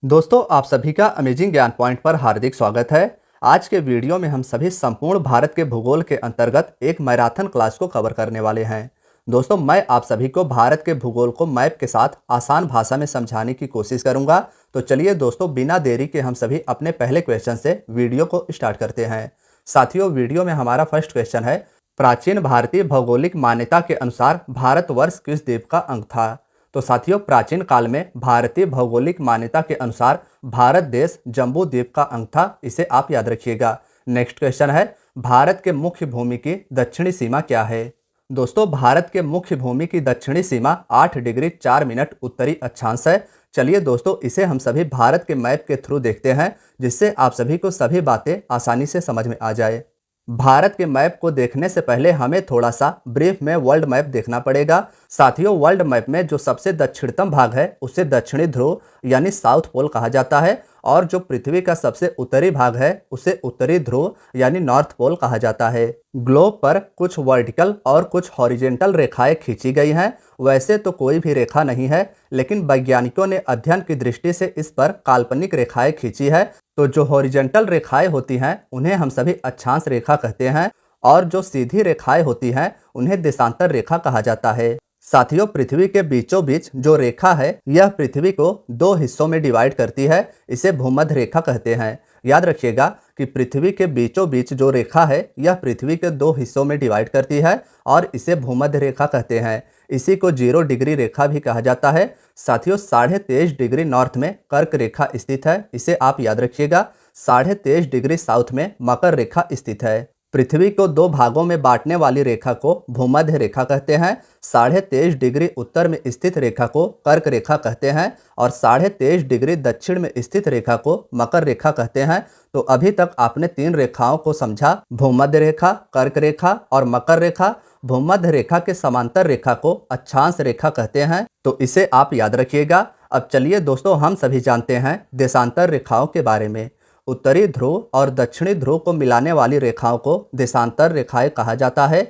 दोस्तों, आप सभी का अमेजिंग ज्ञान पॉइंट पर हार्दिक स्वागत है। आज के वीडियो में हम सभी संपूर्ण भारत के भूगोल के अंतर्गत एक मैराथन क्लास को कवर करने वाले हैं। दोस्तों, मैं आप सभी को भारत के भूगोल को मैप के साथ आसान भाषा में समझाने की कोशिश करूंगा। तो चलिए दोस्तों, बिना देरी के हम सभी अपने पहले क्वेश्चन से वीडियो को स्टार्ट करते हैं। साथियों, वीडियो में हमारा फर्स्ट क्वेश्चन है, प्राचीन भारतीय भौगोलिक मान्यता के अनुसार भारतवर्ष किस द्वीप का अंग था? तो साथियों, प्राचीन काल में भारतीय भौगोलिक मान्यता के अनुसार भारत देश जम्बू द्वीप का अंग था। इसे आप याद रखिएगा। नेक्स्ट क्वेश्चन है, भारत के मुख्य भूमि की दक्षिणी सीमा क्या है? दोस्तों, भारत के मुख्य भूमि की दक्षिणी सीमा 8 डिग्री 4 मिनट उत्तरी अक्षांश है। चलिए दोस्तों, इसे हम सभी भारत के मैप के थ्रू देखते हैं, जिससे आप सभी को सभी बातें आसानी से समझ में आ जाए। भारत के मैप को देखने से पहले हमें थोड़ा सा ब्रीफ में वर्ल्ड मैप देखना पड़ेगा। साथियों, वर्ल्ड मैप में जो सबसे दक्षिणतम भाग है उसे दक्षिणी ध्रुव यानी साउथ पोल कहा जाता है, और जो पृथ्वी का सबसे उत्तरी भाग है उसे उत्तरी ध्रुव यानी नॉर्थ पोल कहा जाता है। ग्लोब पर कुछ वर्टिकल और कुछ हॉरिजेंटल रेखाएं खींची गई हैं। वैसे तो कोई भी रेखा नहीं है, लेकिन वैज्ञानिकों ने अध्ययन की दृष्टि से इस पर काल्पनिक रेखाएं खींची है। तो जो हॉरिजेंटल रेखाएं होती हैं उन्हें हम सभी अक्षांश रेखा कहते हैं, और जो सीधी रेखाएं होती हैं उन्हें देशांतर रेखा कहा जाता है। साथियों, पृथ्वी के बीचों बीच जो रेखा है यह पृथ्वी को दो हिस्सों में डिवाइड करती है। इसे भूमध्य रेखा कहते हैं। याद रखिएगा कि पृथ्वी के बीचों बीच जो रेखा है यह पृथ्वी के दो हिस्सों में डिवाइड करती है, और इसे भूमध्य रेखा कहते हैं। इसी को 0 डिग्री रेखा भी कहा जाता है। साथियों, 23.5 डिग्री नॉर्थ में कर्क रेखा स्थित है। इसे आप याद रखिएगा। 23.5 डिग्री साउथ में मकर रेखा स्थित है। पृथ्वी को दो भागों में बांटने वाली रेखा को भूमध्य रेखा कहते हैं। 23.5 डिग्री उत्तर में स्थित रेखा को कर्क रेखा कहते हैं, और 23.5 डिग्री दक्षिण में स्थित रेखा को मकर रेखा कहते हैं। तो अभी तक आपने 3 रेखाओं को समझा, भूमध्य रेखा, कर्क रेखा और मकर रेखा। भूमध्य रेखा के समांतर रेखा को अक्षांश रेखा कहते हैं, तो इसे आप याद रखिएगा। अब चलिए दोस्तों, हम सभी जानते हैं देशांतर रेखाओं के बारे में। उत्तरी ध्रुव और दक्षिणी ध्रुव को मिलाने वाली रेखाओं को देशांतर रेखाएं कहा जाता है।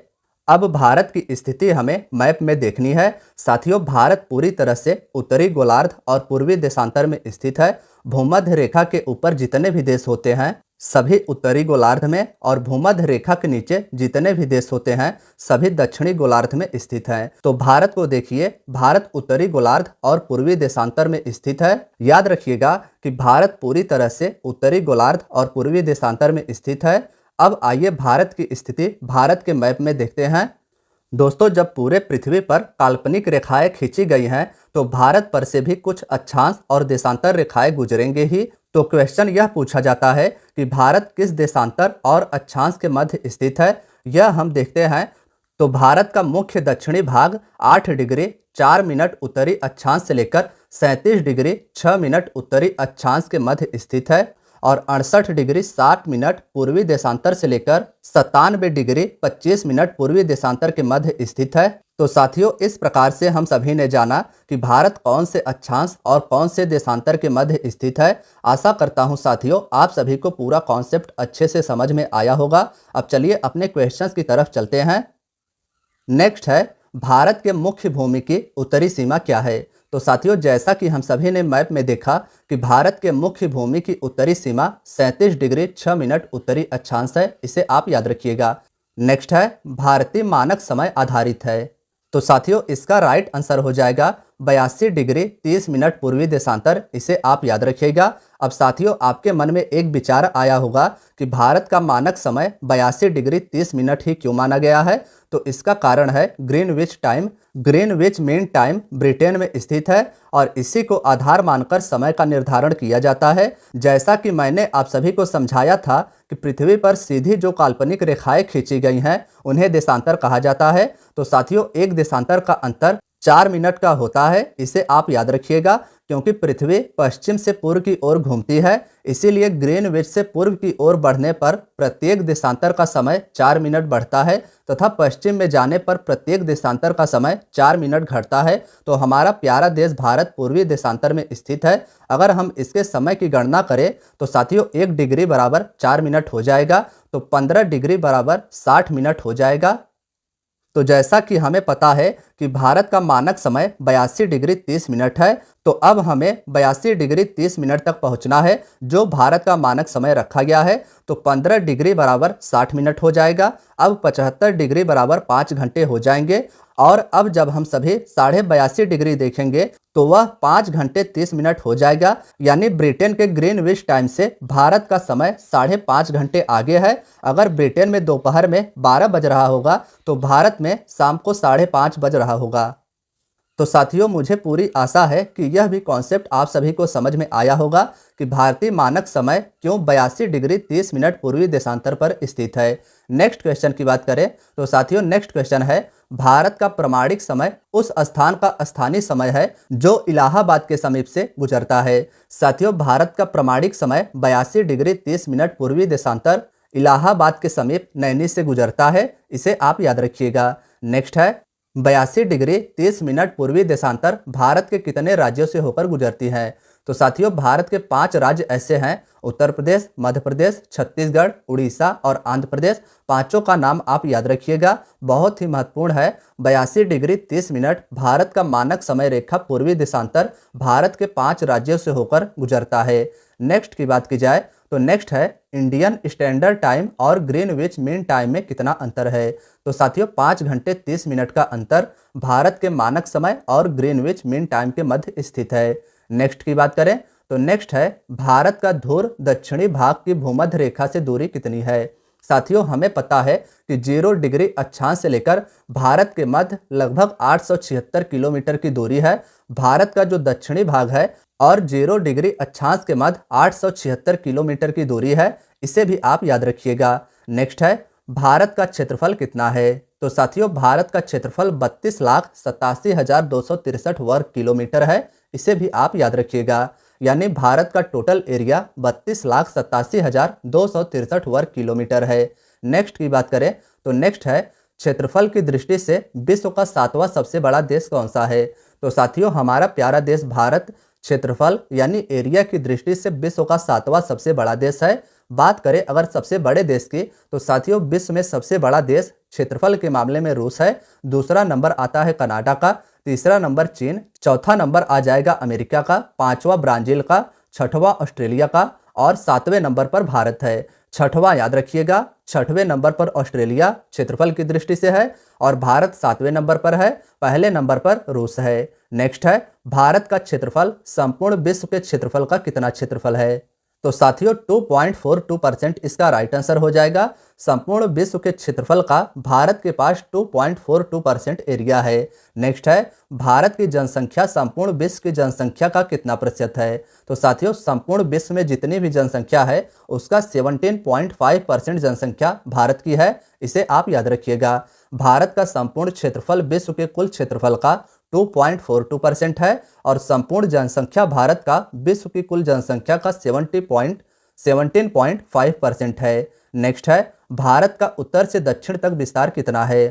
अब भारत की स्थिति हमें मैप में देखनी है। साथियों, भारत पूरी तरह से उत्तरी गोलार्ध और पूर्वी देशांतर में स्थित है। भूमध्य रेखा के ऊपर जितने भी देश होते हैं सभी उत्तरी गोलार्ध में, और भूमध्य रेखा के नीचे जितने भी देश होते हैं सभी दक्षिणी गोलार्ध में स्थित हैं। तो भारत को देखिए, भारत उत्तरी गोलार्ध और पूर्वी देशांतर में स्थित है। याद रखिएगा कि भारत पूरी तरह से उत्तरी गोलार्ध और पूर्वी देशांतर में स्थित है। अब आइए भारत की स्थिति भारत के मैप में देखते हैं। दोस्तों, जब पूरे पृथ्वी पर काल्पनिक रेखाएं खींची गई हैं तो भारत पर से भी कुछ अक्षांश और देशांतर रेखाएं गुजरेंगे ही। तो क्वेश्चन यह पूछा जाता है कि भारत किस देशांतर और अक्षांश के मध्य स्थित है, यह हम देखते हैं। तो भारत का मुख्य दक्षिणी भाग 8 डिग्री 4 मिनट उत्तरी अक्षांश से लेकर 37 डिग्री 6 मिनट उत्तरी अक्षांश के मध्य स्थित है, और 68 डिग्री 60 मिनट पूर्वी देशांतर से लेकर 97 डिग्री 25 मिनट पूर्वी देशांतर के मध्य स्थित है। तो साथियों, इस प्रकार से हम सभी ने जाना कि भारत कौन से अक्षांश और कौन से देशांतर के मध्य स्थित है। आशा करता हूं साथियों, आप सभी को पूरा कॉन्सेप्ट अच्छे से समझ में आया होगा। अब चलिए अपने क्वेश्चंस की तरफ चलते हैं। नेक्स्ट है, भारत के मुख्य भूमि की उत्तरी सीमा क्या है? तो साथियों, जैसा कि हम सभी ने मैप में देखा कि भारत के मुख्य भूमि की उत्तरी सीमा 37 डिग्री 6 मिनट उत्तरी अक्षांश है। इसे आप याद रखिएगा। नेक्स्ट है, भारतीय मानक समय आधारित है। तो साथियों, इसका राइट आंसर हो जाएगा 82 डिग्री 30 मिनट पूर्वी देशांतर। इसे आप याद रखिएगा। अब साथियों, आपके मन में एक विचार आया होगा कि भारत का मानक समय 82 डिग्री 30 मिनट ही क्यों माना गया है? तो इसका कारण है Greenwich time. Greenwich mean time Britain में स्थित है, और इसी को आधार मानकर समय का निर्धारण किया जाता है। जैसा कि मैंने आप सभी को समझाया था कि पृथ्वी पर सीधी जो काल्पनिक रेखाएं खींची गई हैं उन्हें देशांतर कहा जाता है। तो साथियों, एक देशांतर का अंतर 4 मिनट का होता है। इसे आप याद रखिएगा, क्योंकि पृथ्वी पश्चिम से पूर्व की ओर घूमती है, इसीलिए ग्रीनविच से पूर्व की ओर बढ़ने पर प्रत्येक देशांतर का समय 4 मिनट बढ़ता है, तथा पश्चिम में जाने पर प्रत्येक देशांतर का समय 4 मिनट घटता है। तो हमारा प्यारा देश भारत पूर्वी देशांतर में स्थित है। अगर हम इसके समय की गणना करें तो साथियों, 1 डिग्री बराबर 4 मिनट हो जाएगा, तो 15 डिग्री बराबर 60 मिनट हो जाएगा। तो जैसा कि हमें पता है कि भारत का मानक समय 82 डिग्री 30 मिनट है, तो अब हमें 82 डिग्री 30 मिनट तक पहुंचना है जो भारत का मानक समय रखा गया है। तो 15 डिग्री बराबर 60 मिनट हो जाएगा। अब 75 डिग्री बराबर 5 घंटे हो जाएंगे। और अब जब हम सभी 82.5 डिग्री देखेंगे तो वह 5 घंटे 30 मिनट हो जाएगा। यानी ब्रिटेन के ग्रीनविच टाइम से भारत का समय 5.5 घंटे आगे है। अगर ब्रिटेन में दोपहर में 12 बज रहा होगा तो भारत में शाम को 5:30 बज रहा होगा। तो साथियों, मुझे पूरी आशा है कि यह भी कॉन्सेप्ट आप सभी को समझ में आया होगा कि भारतीय मानक समय क्यों 82 डिग्री 30 मिनट पूर्वी देशांतर पर स्थित है। नेक्स्ट क्वेश्चन की बात करें तो साथियों, नेक्स्ट क्वेश्चन है, भारत का प्रमाणिक समय उस स्थान का स्थानीय समय है जो इलाहाबाद के समीप से गुजरता है। साथियों, भारत का प्रमाणिक समय 82 डिग्री 30 मिनट पूर्वी देशांतर इलाहाबाद के समीप नैनी से गुजरता है। इसे आप याद रखिएगा। नेक्स्ट है, 82 डिग्री 30 मिनट पूर्वी देशांतर भारत के कितने राज्यों से होकर गुजरती है। तो साथियों, भारत के 5 राज्य ऐसे हैं, उत्तर प्रदेश, मध्य प्रदेश, छत्तीसगढ़, उड़ीसा और आंध्र प्रदेश। पांचों का नाम आप याद रखिएगा, बहुत ही महत्वपूर्ण है। 82 डिग्री 30 मिनट भारत का मानक समय रेखा पूर्वी देशांतर भारत के 5 राज्यों से होकर गुजरता है। नेक्स्ट की बात की जाए तो नेक्स्ट है, इंडियन स्टैंडर्ड टाइम और ग्रीनविच मीन टाइम में कितना अंतर है। तो साथियों, 5 घंटे 30 मिनट का अंतर भारत के मानक समय और ग्रीनविच मीन टाइम के मध्य स्थित है। नेक्स्ट की बात करें तो नेक्स्ट है, भारत का ध्रुव दक्षिणी भाग की भूमध्य रेखा से दूरी कितनी है। साथियों, हमें पता है कि 0 डिग्री अक्षांश से लेकर भारत के मध्य लगभग 876 किलोमीटर की दूरी है। भारत का जो दक्षिणी भाग है और 0 डिग्री अक्षांश के मध्य 876 किलोमीटर की दूरी है, इसे भी आप याद रखिएगा। नेक्स्ट है, भारत का क्षेत्रफल कितना है। तो साथियों, भारत का क्षेत्रफल 32,87,263 वर्ग किलोमीटर है। इसे भी आप याद रखिएगा। यानी भारत का टोटल एरिया 32,87,263 वर्ग किलोमीटर है। नेक्स्ट की बात करें तो नेक्स्ट है, क्षेत्रफल की दृष्टि से विश्व का 7वां सबसे बड़ा देश कौन सा है। तो साथियों, हमारा प्यारा देश भारत क्षेत्रफल यानी एरिया की दृष्टि से विश्व का 7वां सबसे बड़ा देश है। बात करें अगर सबसे बड़े देश की तो साथियों, विश्व में सबसे बड़ा देश क्षेत्रफल के मामले में रूस है। दूसरा नंबर आता है कनाडा का, तीसरा नंबर चीन, चौथा नंबर आ जाएगा अमेरिका का, पांचवा ब्राजील का, छठवां ऑस्ट्रेलिया का और 7वें नंबर पर भारत है। छठवां याद रखिएगा, 6वें नंबर पर ऑस्ट्रेलिया क्षेत्रफल की दृष्टि से है और भारत 7वें नंबर पर है। पहले नंबर पर रूस है। नेक्स्ट है, भारत का क्षेत्रफल संपूर्ण विश्व के क्षेत्रफल का कितना क्षेत्रफल है। तो साथियों, 2.42% इसका राइट आंसर हो जाएगा। संपूर्ण विश्व के क्षेत्रफल का भारत के पास 2.42% एरिया है। नेक्स्ट है, भारत की जनसंख्या संपूर्ण विश्व की जनसंख्या का कितना प्रतिशत है। तो साथियों, संपूर्ण विश्व में जितनी भी जनसंख्या है उसका 17.5% जनसंख्या भारत की है। इसे आप याद रखिएगा। भारत का संपूर्ण क्षेत्रफल विश्व के कुल क्षेत्रफल का 2.42% है और संपूर्ण जनसंख्या भारत का विश्व की कुल जनसंख्या का 17.5% है। नेक्स्ट है, भारत का उत्तर से दक्षिण तक विस्तार कितना है।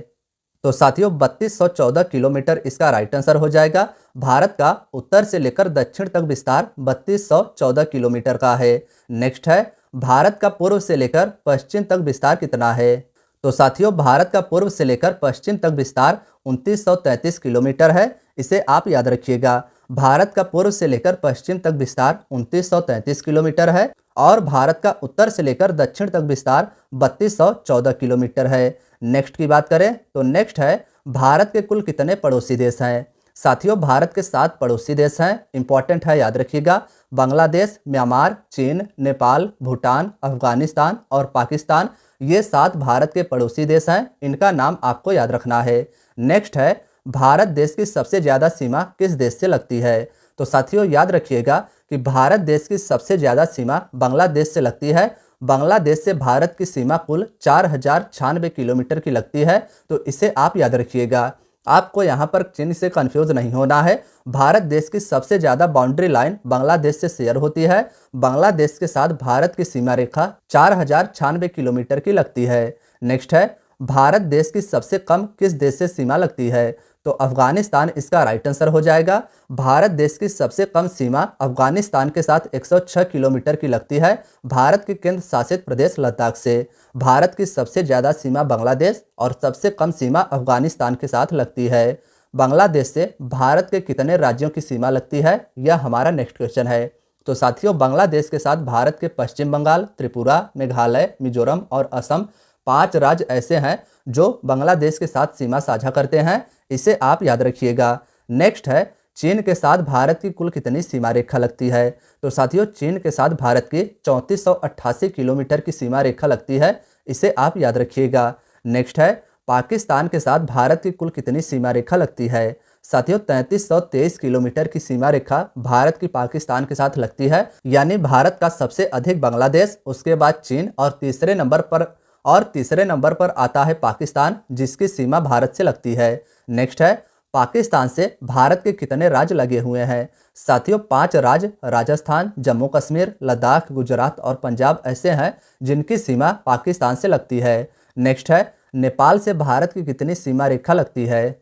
तो साथियों, 3214 किलोमीटर इसका राइट आंसर हो जाएगा। भारत का उत्तर से लेकर दक्षिण तक विस्तार 3214 किलोमीटर का है। नेक्स्ट है, भारत का पूर्व से लेकर पश्चिम तक विस्तार कितना है। तो साथियों, भारत का पूर्व से लेकर पश्चिम तक विस्तार 2933 किलोमीटर है। इसे आप याद रखिएगा। भारत का पूर्व से लेकर पश्चिम तक विस्तार 2933 किलोमीटर है और भारत का उत्तर से लेकर दक्षिण तक विस्तार 3214 किलोमीटर है। नेक्स्ट की बात करें तो नेक्स्ट है, भारत के कुल कितने पड़ोसी देश हैं। साथियों, भारत के 7 पड़ोसी देश हैं। इंपॉर्टेंट है, याद रखिएगा। बांग्लादेश, म्यांमार, चीन, नेपाल, भूटान, अफगानिस्तान और पाकिस्तान, ये 7 भारत के पड़ोसी देश हैं। इनका नाम आपको याद रखना है। नेक्स्ट है, भारत देश की सबसे ज़्यादा सीमा किस देश से लगती है। तो साथियों, याद रखिएगा कि भारत देश की सबसे ज़्यादा सीमा बांग्लादेश से लगती है। बांग्लादेश से भारत की सीमा कुल 4096 किलोमीटर की लगती है। तो इसे आप याद रखिएगा। आपको यहाँ पर चिन्ह से कंफ्यूज नहीं होना है। भारत देश की सबसे ज़्यादा बाउंड्री लाइन बांग्लादेश से शेयर होती है। बांग्लादेश के साथ भारत की सीमा रेखा 4096 किलोमीटर की लगती है। नेक्स्ट है, भारत देश की सबसे कम किस देश से सीमा लगती है। तो अफगानिस्तान इसका राइट आंसर हो जाएगा। भारत देश की सबसे कम सीमा अफगानिस्तान के साथ 106 किलोमीटर की लगती है, भारत के केंद्र शासित प्रदेश लद्दाख से। भारत की सबसे ज़्यादा सीमा बांग्लादेश और सबसे कम सीमा अफगानिस्तान के साथ लगती है। बांग्लादेश से भारत के कितने राज्यों की सीमा लगती है, यह हमारा नेक्स्ट क्वेश्चन है। तो साथियों, बांग्लादेश के साथ भारत के पश्चिम बंगाल, त्रिपुरा, मेघालय, मिजोरम और असम 5 राज्य ऐसे हैं जो बांग्लादेश के साथ सीमा साझा करते हैं, इसे आप याद रखिएगा। नेक्स्ट है, चीन के साथ भारत की कुल कितनी सीमा रेखा लगती है। तो साथियों, चीन के साथ भारत की 3488 किलोमीटर की सीमा रेखा लगती है, इसे आप याद रखिएगा। नेक्स्ट है, पाकिस्तान के साथ भारत की कुल कितनी सीमा रेखा लगती है। साथियों, 3323 किलोमीटर की सीमा रेखा भारत की पाकिस्तान के साथ लगती है, यानी भारत का सबसे अधिक बांग्लादेश, उसके बाद चीन और तीसरे नंबर पर आता है पाकिस्तान, जिसकी सीमा भारत से लगती है। नेक्स्ट है, पाकिस्तान से भारत के कितने राज्य लगे हुए हैं। साथियों, 5 राज्य राजस्थान, जम्मू कश्मीर, लद्दाख, गुजरात और पंजाब ऐसे हैं जिनकी सीमा पाकिस्तान से लगती है। नेक्स्ट है, नेपाल से भारत की कितनी सीमा रेखा लगती है।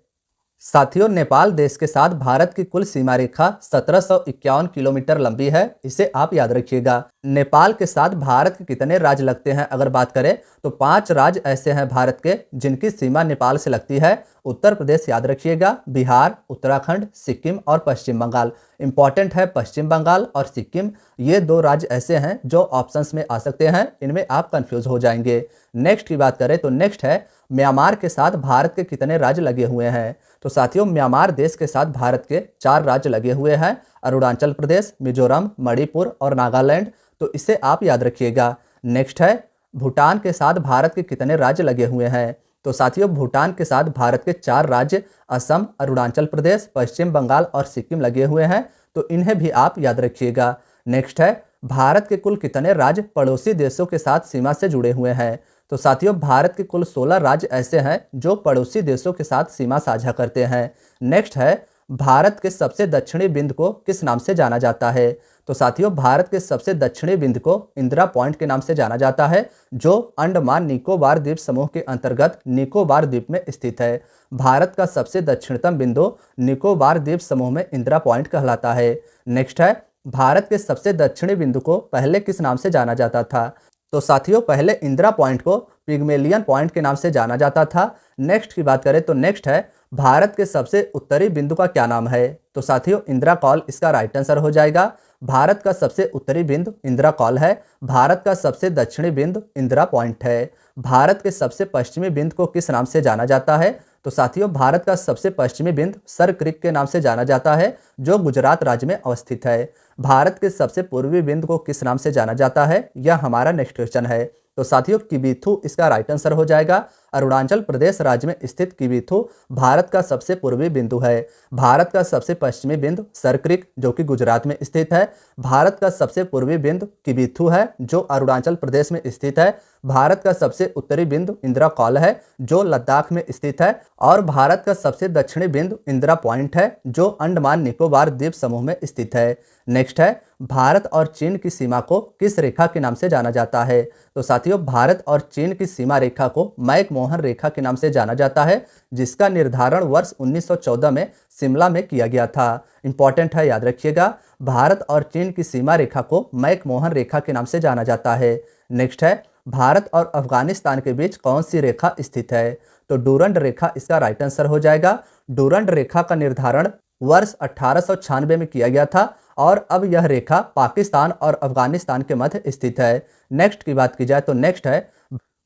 साथियों, नेपाल देश के साथ भारत की कुल सीमा रेखा 1751 किलोमीटर लंबी है, इसे आप याद रखिएगा। नेपाल के साथ भारत के कितने राज्य लगते हैं अगर बात करें तो 5 राज्य ऐसे हैं भारत के जिनकी सीमा नेपाल से लगती है। उत्तर प्रदेश याद रखिएगा, बिहार, उत्तराखंड, सिक्किम और पश्चिम बंगाल। इंपॉर्टेंट है पश्चिम बंगाल और सिक्किम, ये 2 राज्य ऐसे हैं जो ऑप्शंस में आ सकते हैं, इनमें आप कंफ्यूज हो जाएंगे। नेक्स्ट की बात करें तो नेक्स्ट है, म्यांमार के साथ भारत के कितने राज्य लगे हुए हैं। तो साथियों, म्यांमार देश के साथ भारत के 4 राज्य लगे हुए हैं, अरुणाचल प्रदेश, मिजोरम, मणिपुर और नागालैंड, तो इसे आप याद रखिएगा। नेक्स्ट है, भूटान के साथ भारत के कितने राज्य लगे हुए हैं। तो साथियों, भूटान के साथ भारत के 4 राज्य असम, अरुणाचल प्रदेश, पश्चिम बंगाल और सिक्किम लगे हुए हैं, तो इन्हें भी आप याद रखिएगा। नेक्स्ट है, भारत के कुल कितने राज्य पड़ोसी देशों के साथ सीमा से जुड़े हुए हैं। तो साथियों, भारत के कुल 16 राज्य ऐसे हैं जो पड़ोसी देशों के साथ सीमा साझा करते हैं। नेक्स्ट है, भारत के सबसे दक्षिणी बिंदु को किस नाम से जाना जाता है। तो साथियों, भारत के सबसे दक्षिणी बिंदु को इंदिरा पॉइंट के नाम से जाना जाता है, जो अंडमान निकोबार द्वीप समूह के अंतर्गत निकोबार द्वीप में स्थित है। भारत का सबसे दक्षिणतम बिंदु निकोबार द्वीप समूह में इंदिरा पॉइंट कहलाता है। नेक्स्ट है, भारत के सबसे दक्षिणी बिंदु को पहले किस नाम से जाना जाता था। तो साथियों, पहले इंदिरा पॉइंट को पिग्मेलियन पॉइंट के नाम से जाना जाता था। नेक्स्ट की बात करें तो नेक्स्ट है, भारत के सबसे उत्तरी बिंदु का क्या नाम है। तो साथियों, इंदिरा कॉल इसका राइट आंसर हो जाएगा। भारत का सबसे उत्तरी बिंदु इंदिरा कॉल है। भारत का सबसे दक्षिणी बिंदु इंदिरा पॉइंट है। भारत के सबसे पश्चिमी बिंदु को किस नाम से जाना जाता है। तो साथियों, भारत का सबसे पश्चिमी बिंदु सर क्रीक के नाम से जाना जाता है, जो गुजरात राज्य में अवस्थित है। भारत के सबसे पूर्वी बिंदु को किस नाम से जाना जाता है, यह हमारा नेक्स्ट क्वेश्चन है। तो साथियों, किबिथु इसका राइट आंसर हो जाएगा। अरुणाचल प्रदेश राज्य में स्थित किबिथु भारत का सबसे पूर्वी बिंदु है। भारत का सबसे पश्चिमी बिंदु सर क्रीक जो कि गुजरात में स्थित है। भारत का सबसे पूर्वी बिंदु किबिथु है जो अरुणाचल प्रदेश में स्थित है। भारत का सबसे उत्तरी बिंदु इंदिरा कॉल है जो लद्दाख में स्थित है। और भारत का सबसे दक्षिणी बिंदु इंदिरा पॉइंट है जो अंडमान निकोबार द्वीप समूह में स्थित है। नेक्स्ट है, भारत और चीन की सीमा को किस रेखा के नाम से जाना जाता है। तो साथियों, भारत और चीन की सीमा रेखा को मैकमोहन रेखा के नाम से जाना जाता है, जिसका निर्धारण वर्ष 1914 में शिमला में किया गया था। इंपॉर्टेंट है, याद रखिएगा। भारत और चीन की सीमा रेखा को मैकमोहन रेखा के नाम से जाना जाता है। नेक्स्ट है, भारत और अफगानिस्तान के बीच कौन सी रेखा स्थित है। तो डूरंड रेखा इसका राइट आंसर हो जाएगा। डूरंड रेखा का निर्धारण वर्ष 1896 में किया गया था और अब यह रेखा पाकिस्तान और अफगानिस्तान के मध्य स्थित है। नेक्स्ट की बात की जाए तो नेक्स्ट है,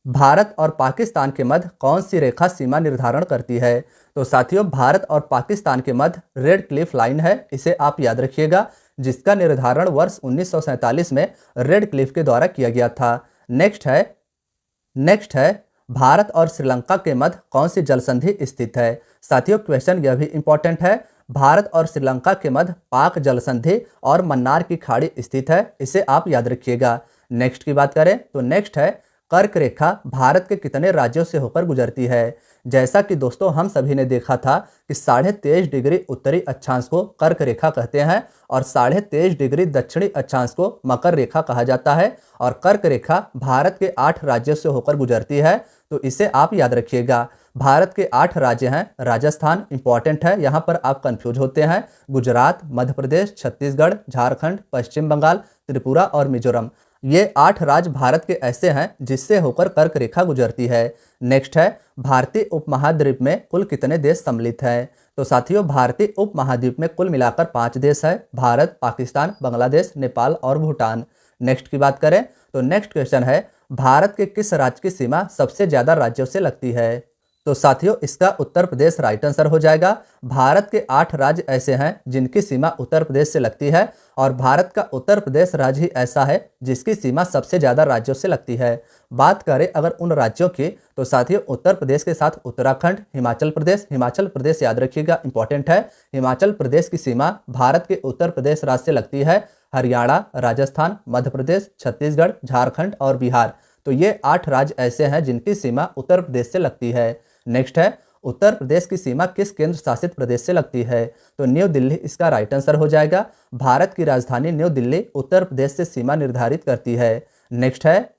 भारत और पाकिस्तान के मध्य कौन सी रेखा सीमा निर्धारण करती है। तो साथियों, भारत और पाकिस्तान के मध्य रेड क्लिफ लाइन है, इसे आप याद रखिएगा, जिसका निर्धारण वर्ष 1947 में रेड क्लिफ के द्वारा किया गया था। नेक्स्ट है, भारत और श्रीलंका के मध्य कौन सी जल संधि स्थित है। साथियों, क्वेश्चन यह भी इंपॉर्टेंट है। भारत और श्रीलंका के मध्य पाक जल संधि और मन्नार की खाड़ी स्थित है, इसे आप याद रखिएगा। नेक्स्ट की बात करें तो नेक्स्ट है, कर्क रेखा भारत के कितने राज्यों से होकर गुजरती है? जैसा कि दोस्तों हम सभी ने देखा था कि 23.5 डिग्री उत्तरी अक्षांश को कर्क रेखा कहते हैं और 23.5 डिग्री दक्षिणी अक्षांश को मकर रेखा कहा जाता है और कर्क रेखा भारत के 8 राज्यों से होकर गुजरती है। तो इसे आप याद रखिएगा। भारत के 8 राज्य हैं। राजस्थान इंपॉर्टेंट है, यहाँ पर आप कंफ्यूज होते हैं। गुजरात, मध्य प्रदेश, छत्तीसगढ़, झारखंड, पश्चिम बंगाल, त्रिपुरा और मिजोरम, ये 8 राज्य भारत के ऐसे हैं जिससे होकर कर्क रेखा गुजरती है। नेक्स्ट है, भारतीय उपमहाद्वीप में कुल कितने देश सम्मिलित हैं? तो साथियों, भारतीय उपमहाद्वीप में कुल मिलाकर 5 देश है। भारत, पाकिस्तान, बांग्लादेश, नेपाल और भूटान। नेक्स्ट की बात करें तो नेक्स्ट क्वेश्चन है, भारत के किस राज्य की सीमा सबसे ज्यादा राज्यों से लगती है? तो साथियों, इसका उत्तर प्रदेश राइट आंसर हो जाएगा। भारत के 8 राज्य ऐसे हैं जिनकी सीमा उत्तर प्रदेश से लगती है और भारत का उत्तर प्रदेश राज्य ही ऐसा है जिसकी सीमा सबसे ज्यादा राज्यों से लगती है। बात करें अगर उन राज्यों की तो साथियों, उत्तर प्रदेश के साथ उत्तराखंड, हिमाचल प्रदेश याद रखिएगा, इंपॉर्टेंट है। हिमाचल प्रदेश की सीमा भारत के उत्तर प्रदेश राज्य से लगती है। हरियाणा, राजस्थान, मध्य प्रदेश, छत्तीसगढ़, झारखंड और बिहार, तो ये 8 राज्य ऐसे हैं जिनकी सीमा उत्तर प्रदेश से लगती है। नेक्स्ट है, उत्तर प्रदेश की सीमा किस केंद्र शासित प्रदेश से लगती है? तो न्यू दिल्ली इसका राइट आंसर हो जाएगा। भारत की राजधानी न्यू दिल्ली उत्तर प्रदेश से सीमा निर्धारित करती है। नेक्स्ट है,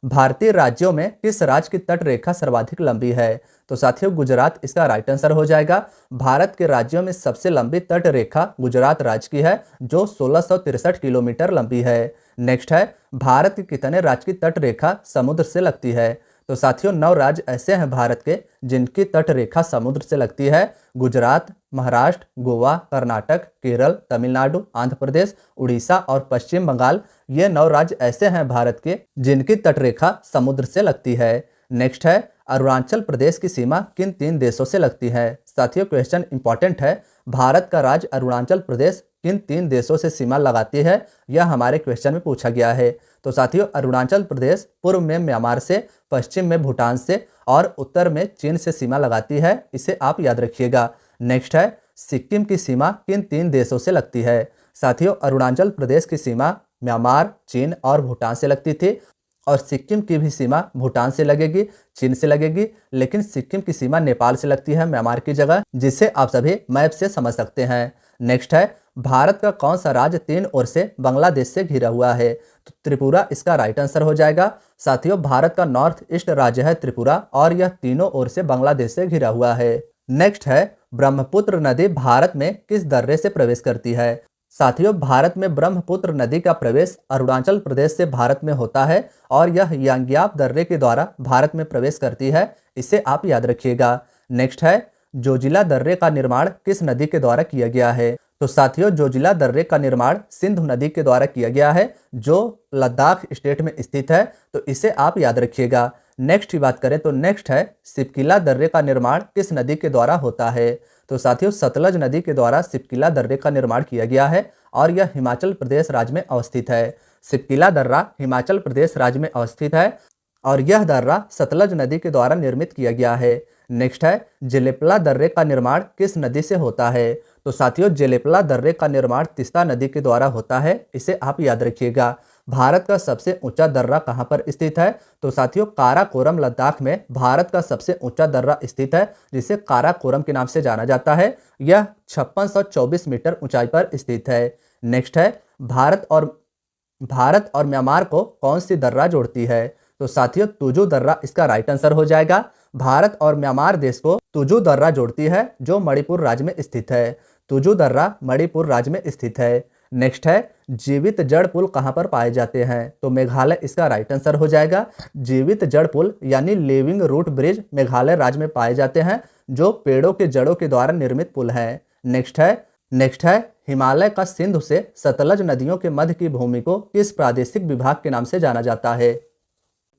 भारतीय राज्यों में किस राज्य की तट रेखा सर्वाधिक लंबी है? तो साथियों, गुजरात इसका राइट आंसर हो जाएगा। भारत के राज्यों में सबसे लंबी तट रेखा गुजरात राज्य की है जो 1663 किलोमीटर लंबी है। नेक्स्ट है, भारत के कितने राज्य की तट रेखा समुद्र से लगती है? तो साथियों, 9 राज्य ऐसे हैं भारत के जिनकी तट रेखा समुद्र से लगती है। गुजरात, महाराष्ट्र, गोवा, कर्नाटक, केरल, तमिलनाडु, आंध्र प्रदेश, उड़ीसा और पश्चिम बंगाल, ये 9 राज्य ऐसे हैं भारत के जिनकी तट रेखा समुद्र से लगती है। नेक्स्ट है, अरुणाचल प्रदेश की सीमा किन 3 देशों से लगती है? साथियों, क्वेश्चन इंपॉर्टेंट है। भारत का राज्य अरुणाचल प्रदेश किन 3 देशों से सीमा लगाती है, यह हमारे क्वेश्चन में पूछा गया है। तो साथियों, अरुणाचल प्रदेश पूर्व में म्यांमार से, पश्चिम में भूटान से और उत्तर में चीन से सीमा लगाती है। इसे आप याद रखिएगा। नेक्स्ट है, सिक्किम की सीमा किन 3 देशों से लगती है? साथियों, अरुणाचल प्रदेश की सीमा म्यांमार, चीन और भूटान से लगती थी और सिक्किम की भी सीमा भूटान से लगेगी, चीन से लगेगी, लेकिन सिक्किम की सीमा नेपाल से लगती है म्यांमार की जगह, जिसे आप सभी मैप से समझ सकते हैं। नेक्स्ट है, भारत का कौन सा राज्य 3 ओर से बांग्लादेश से घिरा हुआ है? तो त्रिपुरा इसका राइट आंसर हो जाएगा। साथियों, भारत का नॉर्थ ईस्ट राज्य है त्रिपुरा और यह तीनों ओर से बांग्लादेश से घिरा हुआ है। नेक्स्ट है, ब्रह्मपुत्र नदी भारत में किस दर्रे से प्रवेश करती है? साथियों, भारत में ब्रह्मपुत्र नदी का प्रवेश अरुणाचल प्रदेश से भारत में होता है और यह यांग्याप दर्रे के द्वारा भारत में प्रवेश करती है। इसे आप याद रखिएगा। नेक्स्ट है, जोजिला दर्रे का निर्माण किस नदी के द्वारा किया गया है? तो साथियों, जोजिला दर्रे का निर्माण सिंधु नदी के द्वारा किया गया है जो लद्दाख स्टेट में स्थित है। तो इसे आप याद रखिएगा। नेक्स्ट की बात करें तो नेक्स्ट है, सिपकिला दर्रे का निर्माण किस नदी के द्वारा होता है? तो साथियों, सतलज नदी के द्वारा सिपकिला दर्रे का निर्माण किया गया है और यह हिमाचल प्रदेश राज्य में अवस्थित है। सिपकिला दर्रा हिमाचल प्रदेश राज्य में अवस्थित है और यह दर्रा सतलज नदी के द्वारा निर्मित किया गया है। नेक्स्ट है, जेलेपला दर्रे का निर्माण किस नदी से होता है? तो साथियों, जेलेपला दर्रे का निर्माण तीस्ता नदी के द्वारा होता है। इसे आप याद रखिएगा। भारत का सबसे ऊंचा दर्रा कहां पर स्थित है? तो साथियों, काराकोरम लद्दाख में भारत का सबसे ऊंचा दर्रा स्थित है जिसे काराकोरम के नाम से जाना जाता है। यह 5624 मीटर ऊंचाई पर स्थित है। नेक्स्ट है, भारत और म्यांमार को कौन सी दर्रा जोड़ती है? तो साथियों, तुजू दर्रा इसका राइट आंसर हो जाएगा। भारत और म्यांमार देश को तुजू दर्रा जोड़ती है जो मणिपुर राज्य में स्थित है। तुजू दर्रा मणिपुर राज्य में स्थित है। नेक्स्ट है, जीवित जड़ पुल कहां पर पाए जाते हैं? तो मेघालय इसका राइट आंसर हो जाएगा। जीवित जड़ पुल यानी लिविंग रूट ब्रिज मेघालय राज्य में पाए जाते हैं जो पेड़ों के जड़ों के द्वारा निर्मित पुल है। नेक्स्ट है, हिमालय का सिंधु से सतलज नदियों के मध्य की भूमि को किस प्रादेशिक विभाग के नाम से जाना जाता है?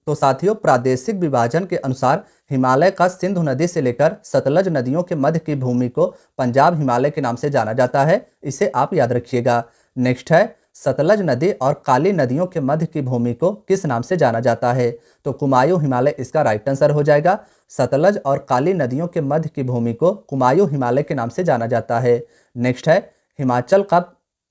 तो साथियों, प्रादेशिक विभाजन के अनुसार हिमालय का सिंधु नदी से लेकर सतलज नदियों के मध्य की भूमि को पंजाब हिमालय के नाम से जाना जाता है। इसे आप याद रखिएगा। नेक्स्ट है, सतलज नदी और काली नदियों के मध्य की भूमि को किस नाम से जाना जाता है? तो कुमायूं हिमालय इसका राइट आंसर हो जाएगा। सतलज और काली नदियों के मध्य की भूमि को कुमायूं हिमालय के नाम से जाना जाता है। नेक्स्ट है,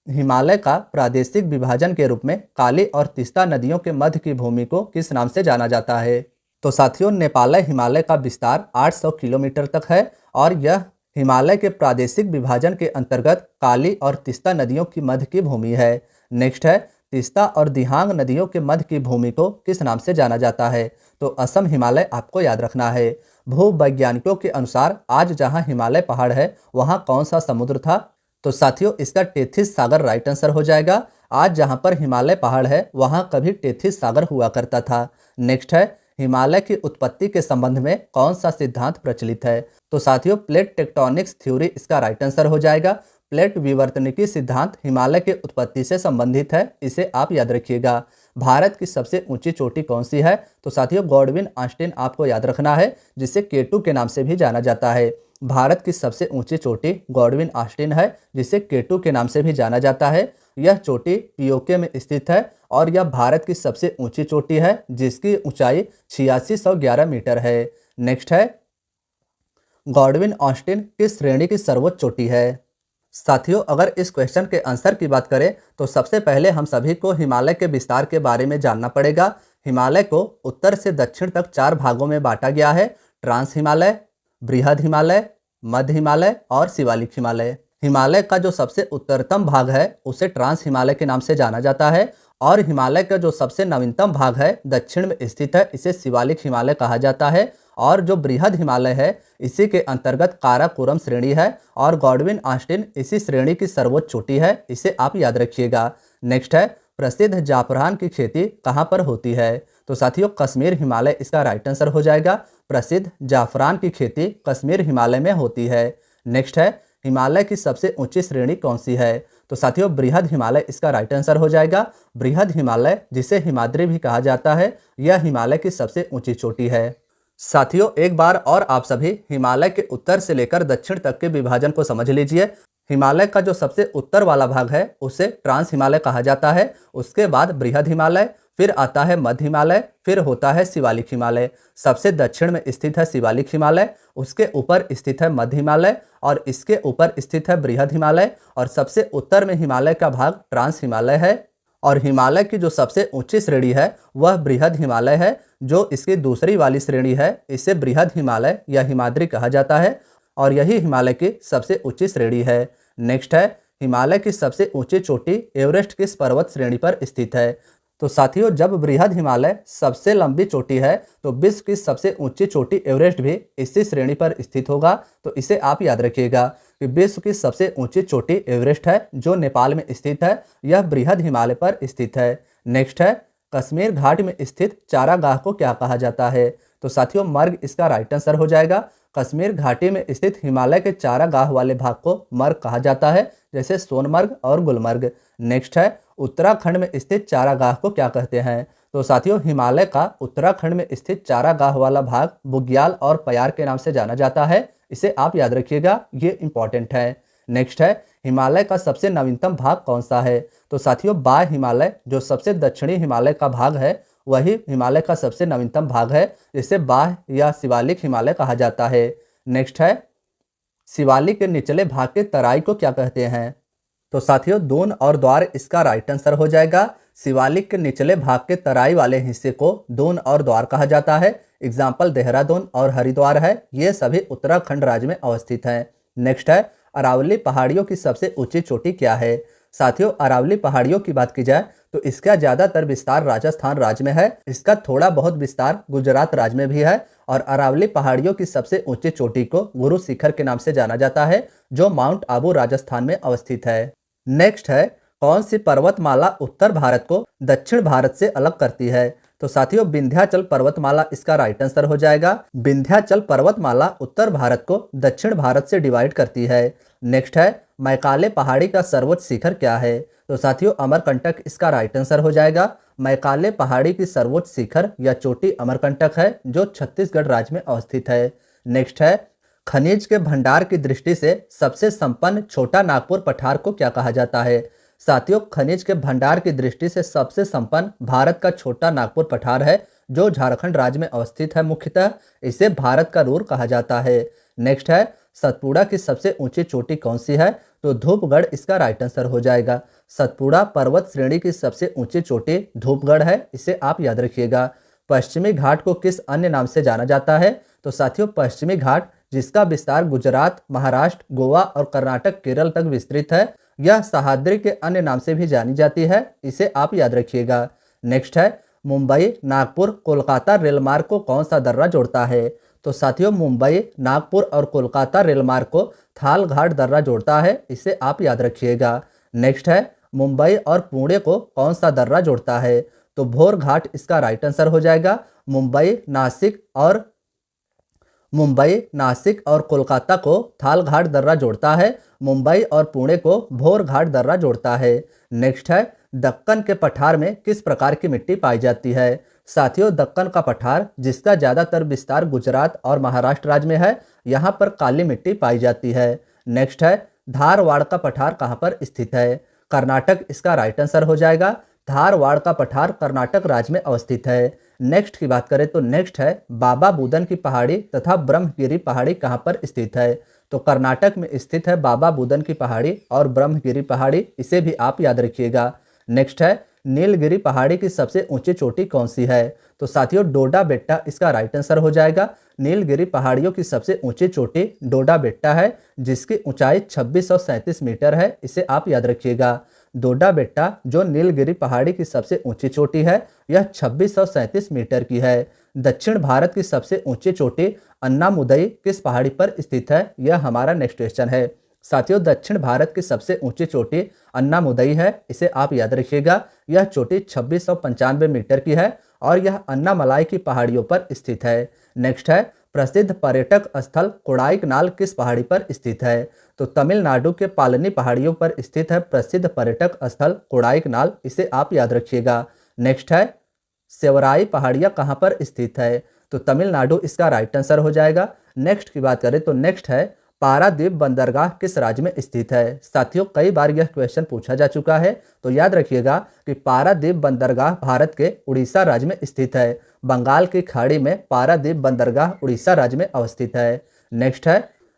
हिमालय का प्रादेशिक विभाजन के रूप में काली और तीस्ता नदियों के मध्य की भूमि को किस नाम से जाना जाता है? तो साथियों, नेपाल हिमालय का विस्तार 800 किलोमीटर तक है और यह हिमालय के प्रादेशिक विभाजन के अंतर्गत काली और तीस्ता नदियों की मध्य की भूमि है। नेक्स्ट है, तीस्ता और दिहांग नदियों के मध्य की भूमि को किस नाम से जाना जाता है? तो असम हिमालय आपको याद रखना है। भूवैज्ञानिकों के अनुसार आज जहां हिमालय पहाड़ है वहां कौन सा समुद्र था? तो साथियों, इसका टेथिस सागर राइट आंसर हो जाएगा। आज जहां पर हिमालय पहाड़ है वहां कभी टेथिस सागर हुआ करता था। नेक्स्ट है, हिमालय की उत्पत्ति के संबंध में कौन सा सिद्धांत प्रचलित है? तो साथियों, प्लेट टेक्टोनिक्स थ्योरी इसका राइट आंसर हो जाएगा। प्लेट विवर्तनिकी सिद्धांत हिमालय के उत्पत्ति से संबंधित है, इसे आप याद रखिएगा। भारत की सबसे ऊंची चोटी कौन सी है? तो साथियों, गॉडविन ऑस्टिन आपको याद रखना है, जिसे केटू के नाम से भी जाना जाता है। भारत की सबसे ऊंची चोटी गॉडविन ऑस्टिन है, जिसे केटू के नाम से भी जाना जाता है। यह चोटी पीओके में स्थित है और यह भारत की सबसे ऊंची चोटी है, जिसकी ऊंचाई 8611 मीटर है। नेक्स्ट है, गॉडविन ऑस्टिन किस श्रेणी की सर्वोच्च चोटी है? साथियों, अगर इस क्वेश्चन के आंसर की बात करें तो सबसे पहले हम सभी को हिमालय के विस्तार के बारे में जानना पड़ेगा। हिमालय को उत्तर से दक्षिण तक 4 भागों में बांटा गया है: ट्रांस हिमालय, बृहद हिमालय, मध्य हिमालय और शिवालिक हिमालय। हिमालय का जो सबसे उत्तरतम भाग है उसे ट्रांस हिमालय के नाम से जाना जाता है और हिमालय का जो सबसे नवीनतम भाग है दक्षिण में स्थित है, इसे शिवालिक हिमालय कहा जाता है। और जो बृहद हिमालय है इसी के अंतर्गत काराकोरम श्रेणी है और गॉडविन ऑस्टिन इसी श्रेणी की सर्वोच्च चोटी है, इसे आप याद रखिएगा। नेक्स्ट है, प्रसिद्ध जाफरान की खेती कहाँ पर होती है? तो साथियों, कश्मीर हिमालय इसका राइट आंसर हो जाएगा। प्रसिद्ध जाफरान की खेती कश्मीर हिमालय में होती है। नेक्स्ट है, हिमालय की सबसे ऊंची श्रेणी कौन सी है? तो साथियों, बृहद हिमालय इसका राइट आंसर हो जाएगा। बृहद हिमालय, जिसे हिमाद्री भी कहा जाता है, यह हिमालय की सबसे ऊंची चोटी है। साथियों, एक बार और आप सभी हिमालय के उत्तर से लेकर दक्षिण तक के विभाजन को समझ लीजिए। हिमालय का जो सबसे उत्तर वाला भाग है उसे ट्रांस हिमालय कहा जाता है। उसके बाद बृहद हिमालय, फिर आता है मध्य हिमालय, फिर होता है शिवालिक हिमालय। सबसे दक्षिण में स्थित है शिवालिक हिमालय, उसके ऊपर स्थित है मध्य हिमालय और इसके ऊपर स्थित है बृहद हिमालय और सबसे उत्तर में हिमालय का भाग ट्रांस हिमालय है। और हिमालय की जो सबसे ऊंची श्रेणी है वह बृहद हिमालय है। जो इसकी दूसरी वाली श्रेणी है इसे बृहद हिमालय या हिमाद्री कहा जाता है और यही हिमालय की सबसे ऊंची श्रेणी है। नेक्स्ट है, हिमालय की सबसे ऊंची चोटी एवरेस्ट किस पर्वत श्रेणी पर स्थित है? तो साथियों, जब बृहद हिमालय सबसे लंबी चोटी है तो विश्व की सबसे ऊंची चोटी एवरेस्ट भी इसी श्रेणी पर स्थित होगा। तो इसे आप याद रखिएगा कि विश्व की सबसे ऊंची चोटी एवरेस्ट है, जो नेपाल में स्थित है। यह बृहद हिमालय पर स्थित है। नेक्स्ट है, कश्मीर घाट में स्थित चारागाह को क्या कहा जाता है? तो साथियों, मर्ग इसका राइट आंसर हो जाएगा। कश्मीर घाटी में स्थित हिमालय के चारागाह वाले भाग को मर्ग कहा जाता है, जैसे सोनमर्ग और गुलमर्ग। नेक्स्ट है, उत्तराखंड में स्थित चारागाह को क्या कहते हैं? तो साथियों, हिमालय का उत्तराखंड में स्थित चारागाह वाला भाग बुग्याल और प्यार के नाम से जाना जाता है, इसे आप याद रखिएगा, ये इंपॉर्टेंट है। नेक्स्ट है, हिमालय का सबसे नवीनतम भाग कौन सा है? तो साथियों, बाह्य हिमालय जो सबसे दक्षिणी हिमालय का भाग है वही हिमालय का सबसे नवीनतम भाग है, जिसे बाह्य या शिवालिक हिमालय कहा जाता है। नेक्स्ट है, शिवालिक के निचले भाग के तराई को क्या कहते हैं? तो साथियों, दून और द्वार इसका राइट आंसर हो जाएगा। शिवालिक के निचले भाग के तराई वाले हिस्से को दून और द्वार कहा जाता है। एग्जाम्पल देहरादून और हरिद्वार है, ये सभी उत्तराखंड राज्य में अवस्थित हैं। नेक्स्ट है, अरावली पहाड़ियों की सबसे ऊंची चोटी क्या है? साथियों, अरावली पहाड़ियों की बात की जाए तो इसका ज़्यादातर विस्तार राजस्थान राज्य में है। इसका थोड़ा बहुत विस्तार गुजरात राज्य में भी है और अरावली पहाड़ियों की सबसे ऊंची चोटी को गुरु शिखर के नाम से जाना जाता है, जो माउंट आबू राजस्थान में अवस्थित है। नेक्स्ट है, कौन सी पर्वतमाला उत्तर भारत को दक्षिण भारत से अलग करती है? तो साथियों, विंध्याचल पर्वतमाला इसका राइट आंसर हो जाएगा। विंध्याचल पर्वतमाला उत्तर भारत को दक्षिण भारत से डिवाइड करती है। नेक्स्ट है, मैकाले पहाड़ी का सर्वोच्च शिखर क्या है? तो साथियों, अमरकंटक इसका राइट आंसर हो जाएगा। मैकाले पहाड़ी की सर्वोच्च शिखर या चोटी अमरकंटक है, जो छत्तीसगढ़ राज्य में अवस्थित है। नेक्स्ट है, खनिज के भंडार की दृष्टि से सबसे संपन्न छोटा नागपुर पठार को क्या कहा जाता है? साथियों, खनिज के भंडार की दृष्टि से सबसे संपन्न भारत का छोटा नागपुर पठार है, जो झारखंड राज्य में अवस्थित है। मुख्यतः इसे भारत का रूर कहा जाता है। नेक्स्ट है, सतपुड़ा की सबसे ऊंची चोटी कौन सी है? तो धूपगढ़ इसका राइट आंसर हो जाएगा। सतपुड़ा पर्वत श्रेणी की सबसे ऊंची चोटी धूपगढ़ है, इसे आप याद रखिएगा। पश्चिमी घाट को किस अन्य नाम से जाना जाता है? तो साथियों पश्चिमी घाट जिसका विस्तार गुजरात, महाराष्ट्र, गोवा और कर्नाटक, केरल तक विस्तृत है, यह सह्याद्री के अन्य नाम से भी जानी जाती है, इसे आप याद रखिएगा। नेक्स्ट है मुंबई, नागपुर, कोलकाता रेलमार्ग को कौन सा दर्रा जोड़ता है? तो साथियों मुंबई, नागपुर और कोलकाता रेलमार्ग को थाल घाट दर्रा जोड़ता है, इसे आप याद रखिएगा। नेक्स्ट है मुंबई और पुणे को कौन सा दर्रा जोड़ता है? तो भोर घाट इसका राइट आंसर हो जाएगा। मुंबई, नासिक और कोलकाता को थाल घाट दर्रा जोड़ता है, मुंबई और पुणे को भोर घाट दर्रा जोड़ता है। नेक्स्ट है दक्कन के पठार में किस प्रकार की मिट्टी पाई जाती है? साथियों दक्कन का पठार जिसका ज़्यादातर विस्तार गुजरात और महाराष्ट्र राज्य में है, यहाँ पर काली मिट्टी पाई जाती है। नेक्स्ट है धारवाड़ का पठार कहाँ पर स्थित है? कर्नाटक इसका राइट आंसर हो जाएगा। धारवाड़ का पठार कर्नाटक राज्य में अवस्थित है। नेक्स्ट की बात करें तो नेक्स्ट है बाबा बुदन की पहाड़ी तथा ब्रह्मगिरी पहाड़ी कहाँ पर स्थित है? तो कर्नाटक में स्थित है बाबा बुदन की पहाड़ी और ब्रह्मगिरी पहाड़ी, इसे भी आप याद रखिएगा। नेक्स्ट है नीलगिरी पहाड़ी की सबसे ऊंची चोटी कौन सी है? तो साथियों डोडा बेट्टा इसका राइट आंसर हो जाएगा। नीलगिरी पहाड़ियों की सबसे ऊंची चोटी डोडा बेट्टा है, जिसकी ऊंचाई 2637 मीटर है, इसे आप याद रखिएगा। डोडा बेट्टा जो नीलगिरी पहाड़ी की सबसे ऊंची चोटी है, यह 2637 मीटर की है। दक्षिण भारत की सबसे ऊंची चोटी अन्नामुदई किस पहाड़ी पर स्थित है? यह हमारा नेक्स्ट क्वेश्चन है। साथियों दक्षिण भारत की सबसे ऊंची चोटी अन्नामुदई है, इसे आप याद रखिएगा। यह चोटी 2695 मीटर की है और यह अन्नामलाई की पहाड़ियों पर स्थित है। नेक्स्ट है प्रसिद्ध पर्यटक स्थल कोडाईकनाल किस पहाड़ी पर स्थित है? तो तमिलनाडु के पालनी पहाड़ियों पर स्थित है प्रसिद्ध पर्यटक स्थल कोडाईकनाल, इसे आप याद रखिएगा। नेक्स्ट है सेवराई पहाड़ियाँ कहाँ पर स्थित है? तो तमिलनाडु इसका राइट आंसर हो जाएगा। नेक्स्ट की बात करें तो नेक्स्ट है पारादीप बंदरगाह किस राज्य में स्थित है? साथियों कई बार यह क्वेश्चन पूछा जा चुका है, तो याद रखिएगा कि पारादीप बंदरगाह भारत के उड़ीसा राज्य में स्थित है। बंगाल की खाड़ी में पारादीप बंदरगाह उड़ीसा राज्य में अवस्थित है।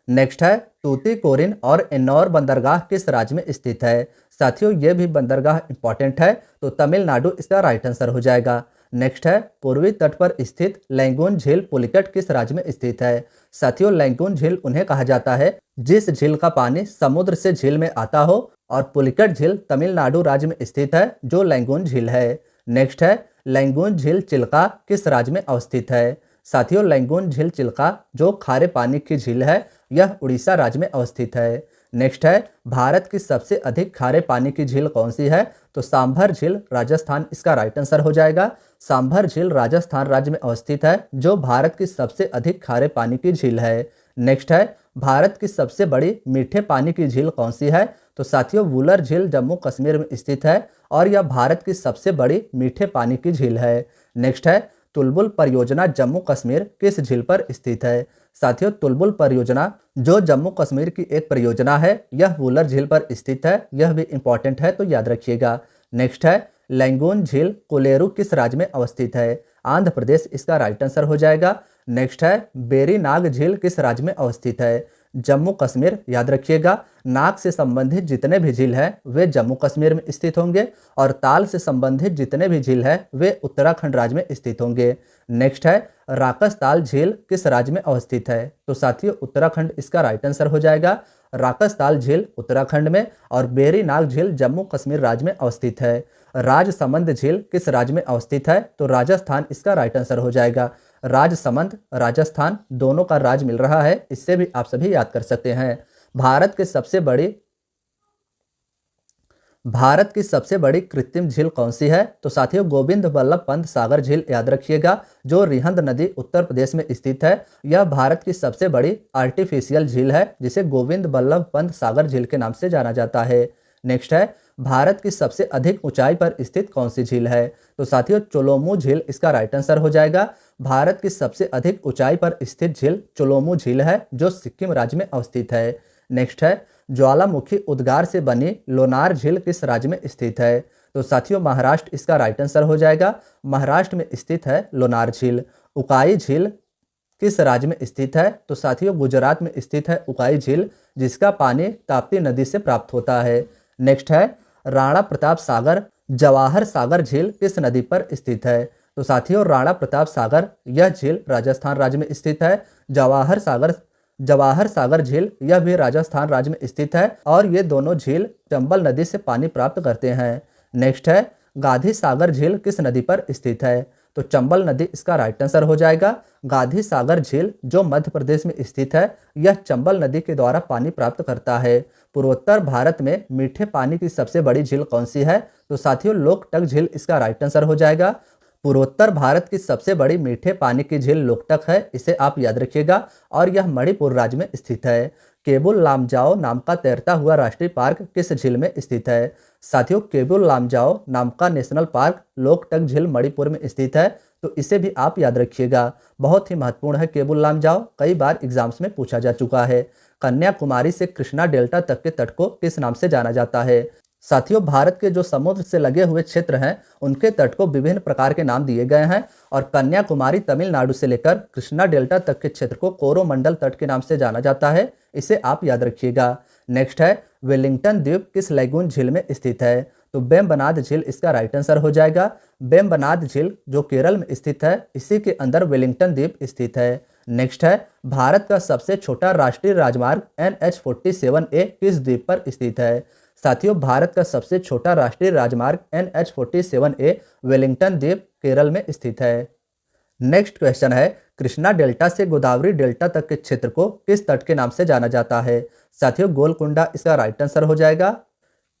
नेक्स्ट है तूतीकोरिन और एन्नौर बंदरगाह किस राज्य में स्थित है? साथियों ये भी बंदरगाह इंपॉर्टेंट है, तो तमिलनाडु इसका राइट आंसर हो जाएगा। नेक्स्ट है पूर्वी तट पर स्थित लैंगून झील पुलिकट किस राज्य में स्थित है? साथियों लैंगून झील उन्हें कहा जाता है जिस झील का पानी समुद्र से झील में आता हो, और पुलिकट झील तमिलनाडु राज्य में स्थित है जो लैंगून झील है। नेक्स्ट है लैंगून झील चिल्का किस राज्य में अवस्थित है? साथियों लैंगून झील चिल्का जो खारे पानी की झील है, यह उड़ीसा राज्य में अवस्थित है। नेक्स्ट है भारत की सबसे अधिक खारे पानी की झील कौन सी है? तो सांभर झील राजस्थान इसका राइट आंसर हो जाएगा। सांभर झील राजस्थान राज्य में अवस्थित है जो भारत की सबसे अधिक खारे पानी की झील है। नेक्स्ट है भारत की सबसे बड़ी मीठे पानी की झील कौन सी है? तो साथियों वुलर झील जम्मू कश्मीर में स्थित है और यह भारत की सबसे बड़ी मीठे पानी की झील है। नेक्स्ट है तुलबुल परियोजना जम्मू कश्मीर किस झील पर स्थित है? साथियों तुलबुल परियोजना जो जम्मू कश्मीर की एक परियोजना है, यह वुलर झील पर स्थित है, यह भी इंपॉर्टेंट है, तो याद रखिएगा। नेक्स्ट है लैंगून झील कोलेरू किस राज्य में अवस्थित है? आंध्र प्रदेश इसका राइट आंसर हो जाएगा। नेक्स्ट है बेरी नाग झील किस राज्य में अवस्थित है? जम्मू कश्मीर, याद रखिएगा। नाग से संबंधित जितने भी झील हैं वे जम्मू कश्मीर में स्थित होंगे और ताल से संबंधित जितने भी झील हैं वे उत्तराखंड राज्य में स्थित होंगे। नेक्स्ट है राकसताल झील किस राज्य में अवस्थित है? तो साथियों उत्तराखंड इसका राइट आंसर हो जाएगा। राकसताल झील उत्तराखंड में और बेरी नाग झील जम्मू कश्मीर राज्य में अवस्थित है। राजसमंद झील किस राज्य में अवस्थित है? तो राजस्थान इसका राइट आंसर हो जाएगा। राजसमंद राजस्थान दोनों का राज मिल रहा है, इससे भी आप सभी याद कर सकते हैं। भारत की सबसे बड़ी कृत्रिम झील कौन सी है? तो साथियों गोविंद बल्लभ पंत सागर झील, याद रखिएगा, जो रिहंद नदी उत्तर प्रदेश में स्थित है। यह भारत की सबसे बड़ी आर्टिफिशियल झील है जिसे गोविंद बल्लभ पंत सागर झील के नाम से जाना जाता है। नेक्स्ट है भारत की सबसे अधिक ऊंचाई पर स्थित कौन सी झील है? तो साथियों चोलोमू झील इसका राइट आंसर हो जाएगा। भारत की सबसे अधिक ऊंचाई पर स्थित झील चोलोमू झील है जो सिक्किम राज्य में अवस्थित है। नेक्स्ट है ज्वालामुखी उद्गार से बनी लोनार झील किस राज्य में स्थित है? तो साथियों महाराष्ट्र इसका राइट आंसर हो जाएगा। महाराष्ट्र में स्थित है लोनार झील। उकाई झील किस राज्य में स्थित है? तो साथियों गुजरात में स्थित है उकाई झील, जिसका पानी ताप्ती नदी से प्राप्त होता है। नेक्स्ट है राणा प्रताप सागर जवाहर सागर झील किस नदी पर स्थित है? तो साथियों, राणा प्रताप सागर यह झील राजस्थान राज्य में स्थित है। जवाहर सागर झील यह भी राजस्थान राज्य में स्थित है और ये दोनों झील चंबल नदी से पानी प्राप्त करते हैं। नेक्स्ट है, गांधी सागर झील किस नदी पर स्थित है? तो चंबल नदी इसका राइट आंसर हो जाएगा। गांधी सागर झील जो मध्य प्रदेश में स्थित है, यह चंबल नदी के द्वारा पानी प्राप्त करता है। पूर्वोत्तर भारत में मीठे पानी की सबसे बड़ी झील कौन सी है? तो साथियों, लोकटक झील इसका राइट आंसर हो जाएगा। पूर्वोत्तर भारत की सबसे बड़ी मीठे पानी की झील लोकटक है, इसे आप याद रखिएगा और यह मणिपुर राज्य में स्थित है। केबुल लामजाओ नाम का तैरता हुआ राष्ट्रीय पार्क किस झील में स्थित है? साथियों, केबुल लामजाओ नाम का नेशनल पार्क लोकटक झील मणिपुर में स्थित है, तो इसे भी आप याद रखिएगा। बहुत ही महत्वपूर्ण है केबुल लामजाओ, कई बार एग्जाम्स में पूछा जा चुका है। कन्याकुमारी से कृष्णा डेल्टा तक के तट को किस नाम से जाना जाता है? साथियों, भारत के जो समुद्र से लगे हुए क्षेत्र हैं उनके तट को विभिन्न प्रकार के नाम दिए गए हैं और कन्याकुमारी तमिलनाडु से लेकर कृष्णा डेल्टा तक के क्षेत्र को कोरोमंडल तट के नाम से जाना जाता है, इसे आप याद रखिएगा। नेक्स्ट है, वेलिंगटन द्वीप किस लैगून झील में स्थित है? तो वेम्बनाड झील इसका राइट आंसर हो जाएगा। वेम्बनाड झील जो केरल में स्थित है, इसी के अंदर वेलिंगटन द्वीप स्थित है। नेक्स्ट है, भारत का सबसे छोटा राष्ट्रीय राजमार्ग NH-47A किस द्वीप पर स्थित है? साथियों, भारत का सबसे छोटा राष्ट्रीय राजमार्ग NH-47A वेलिंगटन द्वीप केरल में स्थित है। नेक्स्ट क्वेश्चन है, कृष्णा डेल्टा से गोदावरी डेल्टा तक के क्षेत्र को किस तट के नाम से जाना जाता है? साथियों, गोलकुंडा इसका राइट आंसर हो जाएगा।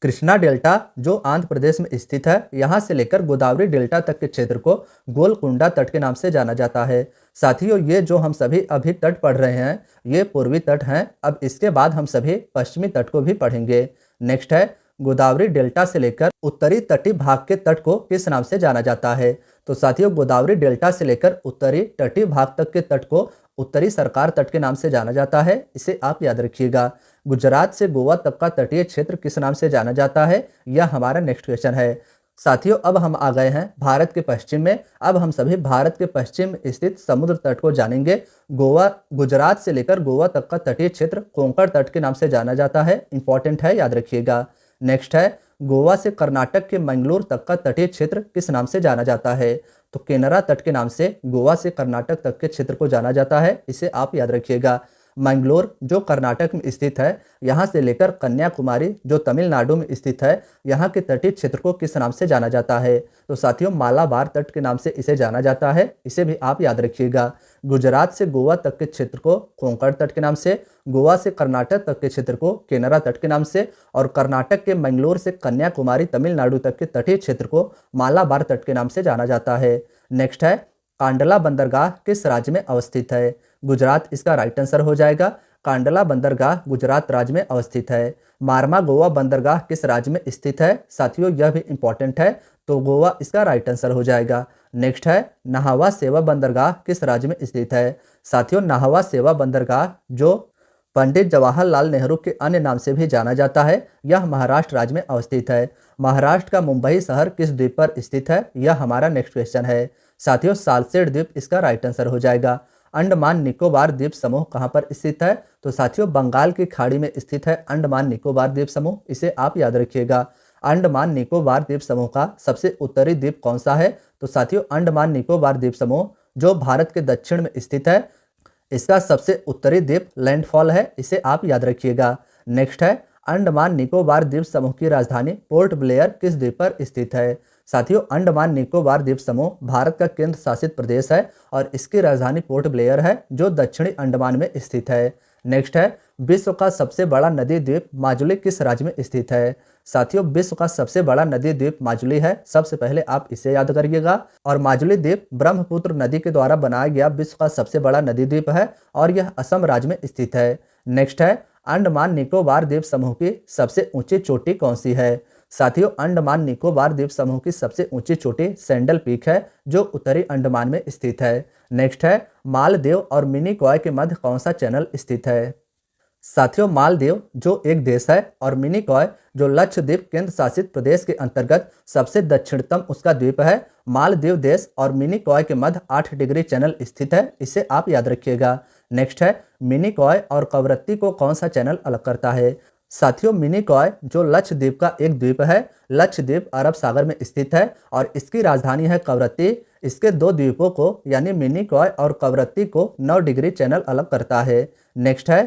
कृष्णा डेल्टा जो आंध्र प्रदेश में स्थित है, यहाँ से लेकर गोदावरी डेल्टा तक के क्षेत्र को गोलकुंडा तट के नाम से जाना जाता है। साथियों, ये जो हम सभी अभी तट पढ़ रहे हैं, ये पूर्वी तट हैं। अब इसके बाद हम सभी पश्चिमी तट को भी पढ़ेंगे। नेक्स्ट है, गोदावरी डेल्टा से लेकर उत्तरी तटीय भाग के तट को किस नाम से जाना जाता है? तो साथियों, गोदावरी डेल्टा से लेकर उत्तरी तटीय भाग तक के तट को उत्तरी सरकार तट के नाम से जाना जाता है, इसे आप याद रखिएगा। गुजरात से गोवा तक का तटीय क्षेत्र किस नाम से जाना जाता है? यह हमारा नेक्स्ट क्वेश्चन है। साथियों, अब हम आ गए हैं भारत के पश्चिम में। अब हम सभी भारत के पश्चिम स्थित समुद्र तट को जानेंगे। गुजरात से लेकर गोवा तक का तटीय क्षेत्र कोंकण तट के नाम से जाना जाता है, इंपॉर्टेंट है, याद रखिएगा। नेक्स्ट है, गोवा से कर्नाटक के मंगलोर तक का तटीय क्षेत्र किस नाम से जाना जाता है? तो केनरा तट के नाम से गोवा से कर्नाटक तक के क्षेत्र को जाना जाता है, इसे आप याद रखिएगा। मंगलोर जो कर्नाटक में स्थित है, यहाँ से लेकर कन्याकुमारी जो तमिलनाडु में स्थित है, यहाँ के तटीय क्षेत्र को किस नाम से जाना जाता है? तो साथियों, मालाबार तट के नाम से इसे जाना जाता है, इसे भी आप याद रखिएगा। गुजरात से गोवा तक के क्षेत्र को कोंकण तट के नाम से, गोवा से कर्नाटक तक के क्षेत्र को केनरा तट के नाम से और कर्नाटक के मंगलोर से कन्याकुमारी तमिलनाडु तक के तटीय क्षेत्र को मालाबार तट के नाम से जाना जाता है। नेक्स्ट है, कांडला बंदरगाह किस राज्य में अवस्थित है? गुजरात इसका राइट आंसर हो जाएगा। कांडला बंदरगाह गुजरात राज्य में अवस्थित है। मारमा गोवा बंदरगाह किस राज्य में स्थित है? साथियों, यह भी इंपॉर्टेंट है, तो गोवा इसका राइट आंसर हो जाएगा। नेक्स्ट है, नाहवा सेवा बंदरगाह किस राज्य में स्थित है? साथियों, नाहवा सेवा बंदरगाह जो पंडित जवाहरलाल नेहरू के अन्य नाम से भी जाना जाता है, यह महाराष्ट्र राज्य में अवस्थित है। महाराष्ट्र का मुंबई शहर किस द्वीप पर स्थित है? यह हमारा नेक्स्ट क्वेश्चन है। साथियों, सालसेट द्वीप इसका राइट आंसर हो जाएगा। अंडमान निकोबार द्वीप समूह कहाँ पर स्थित है? तो साथियों, बंगाल की खाड़ी में स्थित है अंडमान निकोबार द्वीप समूह, इसे आप याद रखिएगा। अंडमान निकोबार द्वीप समूह का सबसे उत्तरी द्वीप कौन सा है? तो साथियों, अंडमान निकोबार द्वीप समूह जो भारत के दक्षिण में स्थित है, इसका सबसे उत्तरी द्वीप लैंडफॉल है, इसे आप याद रखिएगा। नेक्स्ट है, अंडमान निकोबार द्वीप समूह की राजधानी पोर्ट ब्लेयर किस द्वीप पर स्थित है? साथियों, अंडमान निकोबार द्वीप समूह भारत का केंद्र शासित प्रदेश है और इसकी राजधानी पोर्ट ब्लेयर है, जो दक्षिणी अंडमान में स्थित है। नेक्स्ट है, विश्व का सबसे बड़ा नदी द्वीप माजुली किस राज्य में स्थित है? साथियों, विश्व का सबसे बड़ा नदी द्वीप माजुली है, सबसे पहले आप इसे याद करिएगा। और माजुली द्वीप ब्रह्मपुत्र नदी के द्वारा बनाया गया विश्व का सबसे बड़ा नदी द्वीप है और यह असम राज्य में स्थित है। नेक्स्ट है, अंडमान निकोबार द्वीप समूह की सबसे ऊंची चोटी कौन सी है? साथियों, अंडमान निकोबार द्वीप समूह की सबसे ऊंची चोटी सैंडल पीक है, जो उत्तरी अंडमान में स्थित है। नेक्स्ट है, मालदीव और मिनिकॉय के मध्य कौन सा चैनल स्थित है? साथियों, मालदीव जो एक देश है और मिनिकॉय जो लक्षद्वीप केंद्र शासित प्रदेश के अंतर्गत सबसे दक्षिणतम उसका द्वीप है। मालदीव देश और मिनिकॉय के मध्य 8 डिग्री चैनल स्थित है, इसे आप याद रखिएगा। नेक्स्ट है, मिनिकॉय और कवरत्ती को कौन सा चैनल अलग करता है? साथियों मिनिकॉय जो लक्षद्वीप का एक द्वीप है, लक्षद्वीप अरब सागर में स्थित है और इसकी राजधानी है कवरत्ती। इसके दो द्वीपों को यानी मिनिकॉय और कवरत्ती को 9 डिग्री चैनल अलग करता है। नेक्स्ट है,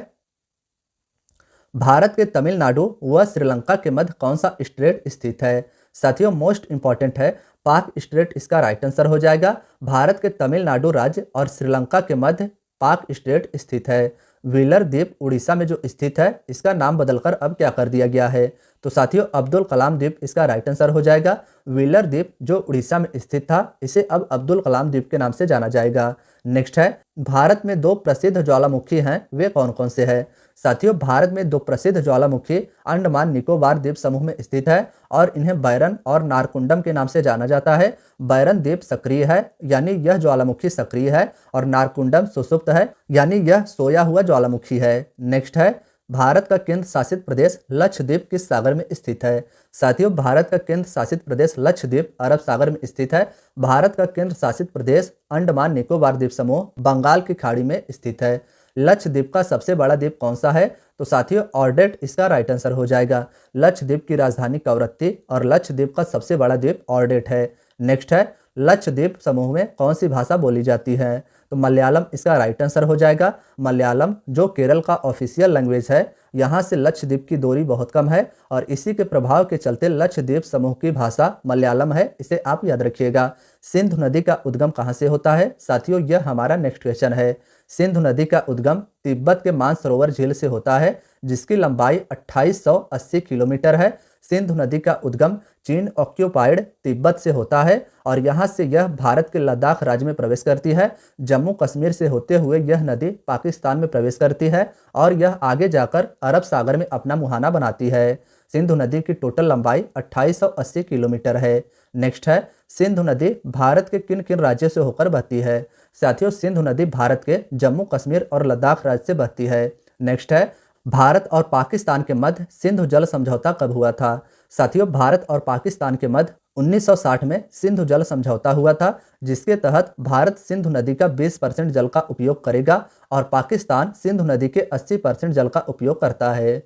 भारत के तमिलनाडु व श्रीलंका के मध्य कौन सा स्ट्रेट स्थित है? साथियों मोस्ट इंपॉर्टेंट है, पाक स्ट्रेट इसका राइट आंसर हो जाएगा। भारत के तमिलनाडु राज्य और श्रीलंका के मध्य पाक स्ट्रेट स्थित है। व्हीलर द्वीप उड़ीसा में जो स्थित है, इसका नाम बदलकर अब क्या कर दिया गया है? तो साथियों अब्दुल कलाम द्वीप इसका राइट आंसर हो जाएगा। व्हीलर द्वीप जो उड़ीसा में स्थित था, इसे अब अब्दुल कलाम द्वीप के नाम से जाना जाएगा। नेक्स्ट है, भारत में दो प्रसिद्ध ज्वालामुखी हैं, वे कौन कौन से हैं? साथियों भारत में दो प्रसिद्ध ज्वालामुखी अंडमान निकोबार द्वीप समूह में स्थित है और इन्हें बैरन और नारकुंडम के नाम से जाना जाता है। बैरन द्वीप सक्रिय है यानी यह ज्वालामुखी सक्रिय है और नारकुंडम सुषुप्त है यानी यह सोया हुआ ज्वालामुखी है। नेक्स्ट है, भारत का केंद्र शासित प्रदेश लक्षद्वीप किस सागर में स्थित है? साथियों भारत का केंद्र शासित प्रदेश लक्षद्वीप अरब सागर में स्थित है। भारत का केंद्र शासित प्रदेश अंडमान निकोबार द्वीप समूह बंगाल की खाड़ी में स्थित है। लक्षद्वीप का सबसे बड़ा द्वीप कौन सा है? तो साथियों ऑर्डेट इसका राइट आंसर हो जाएगा। लक्षद्वीप की राजधानी कवरत्ती और लक्षद्वीप का सबसे बड़ा द्वीप ऑर्डेट है। नेक्स्ट है, लक्षद्वीप समूह में कौन सी भाषा बोली जाती है? तो मलयालम इसका राइट आंसर हो जाएगा। मलयालम जो केरल का ऑफिशियल लैंग्वेज है, यहाँ से लक्षद्वीप की दूरी बहुत कम है और इसी के प्रभाव के चलते लक्षद्वीप समूह की भाषा मलयालम है, इसे आप याद रखिएगा। सिंधु नदी का उद्गम कहाँ से होता है? साथियों यह हमारा नेक्स्ट क्वेश्चन है। सिंधु नदी का उद्गम तिब्बत के मानसरोवर झील से होता है, जिसकी लंबाई 2880 किलोमीटर है। सिंधु नदी का उद्गम चीन ऑक्यूपाइड तिब्बत से होता है और यहाँ से यह भारत के लद्दाख राज्य में प्रवेश करती है। जम्मू कश्मीर से होते हुए यह नदी पाकिस्तान में प्रवेश करती है और यह आगे जाकर अरब सागर में अपना मुहाना बनाती है। सिंधु नदी की टोटल लंबाई 2880 किलोमीटर है। नेक्स्ट है, सिंधु नदी भारत के किन किन राज्यों से होकर बहती है? साथियों सिंधु नदी भारत के जम्मू कश्मीर और लद्दाख राज्य से बहती है। नेक्स्ट है, भारत और पाकिस्तान के मध्य सिंधु जल समझौता कब हुआ था? साथियों भारत और पाकिस्तान के मध्य 1960 में सिंधु जल समझौता हुआ था, जिसके तहत भारत सिंधु नदी का 20% जल का उपयोग करेगा और पाकिस्तान सिंधु नदी के 80% जल का उपयोग करता है।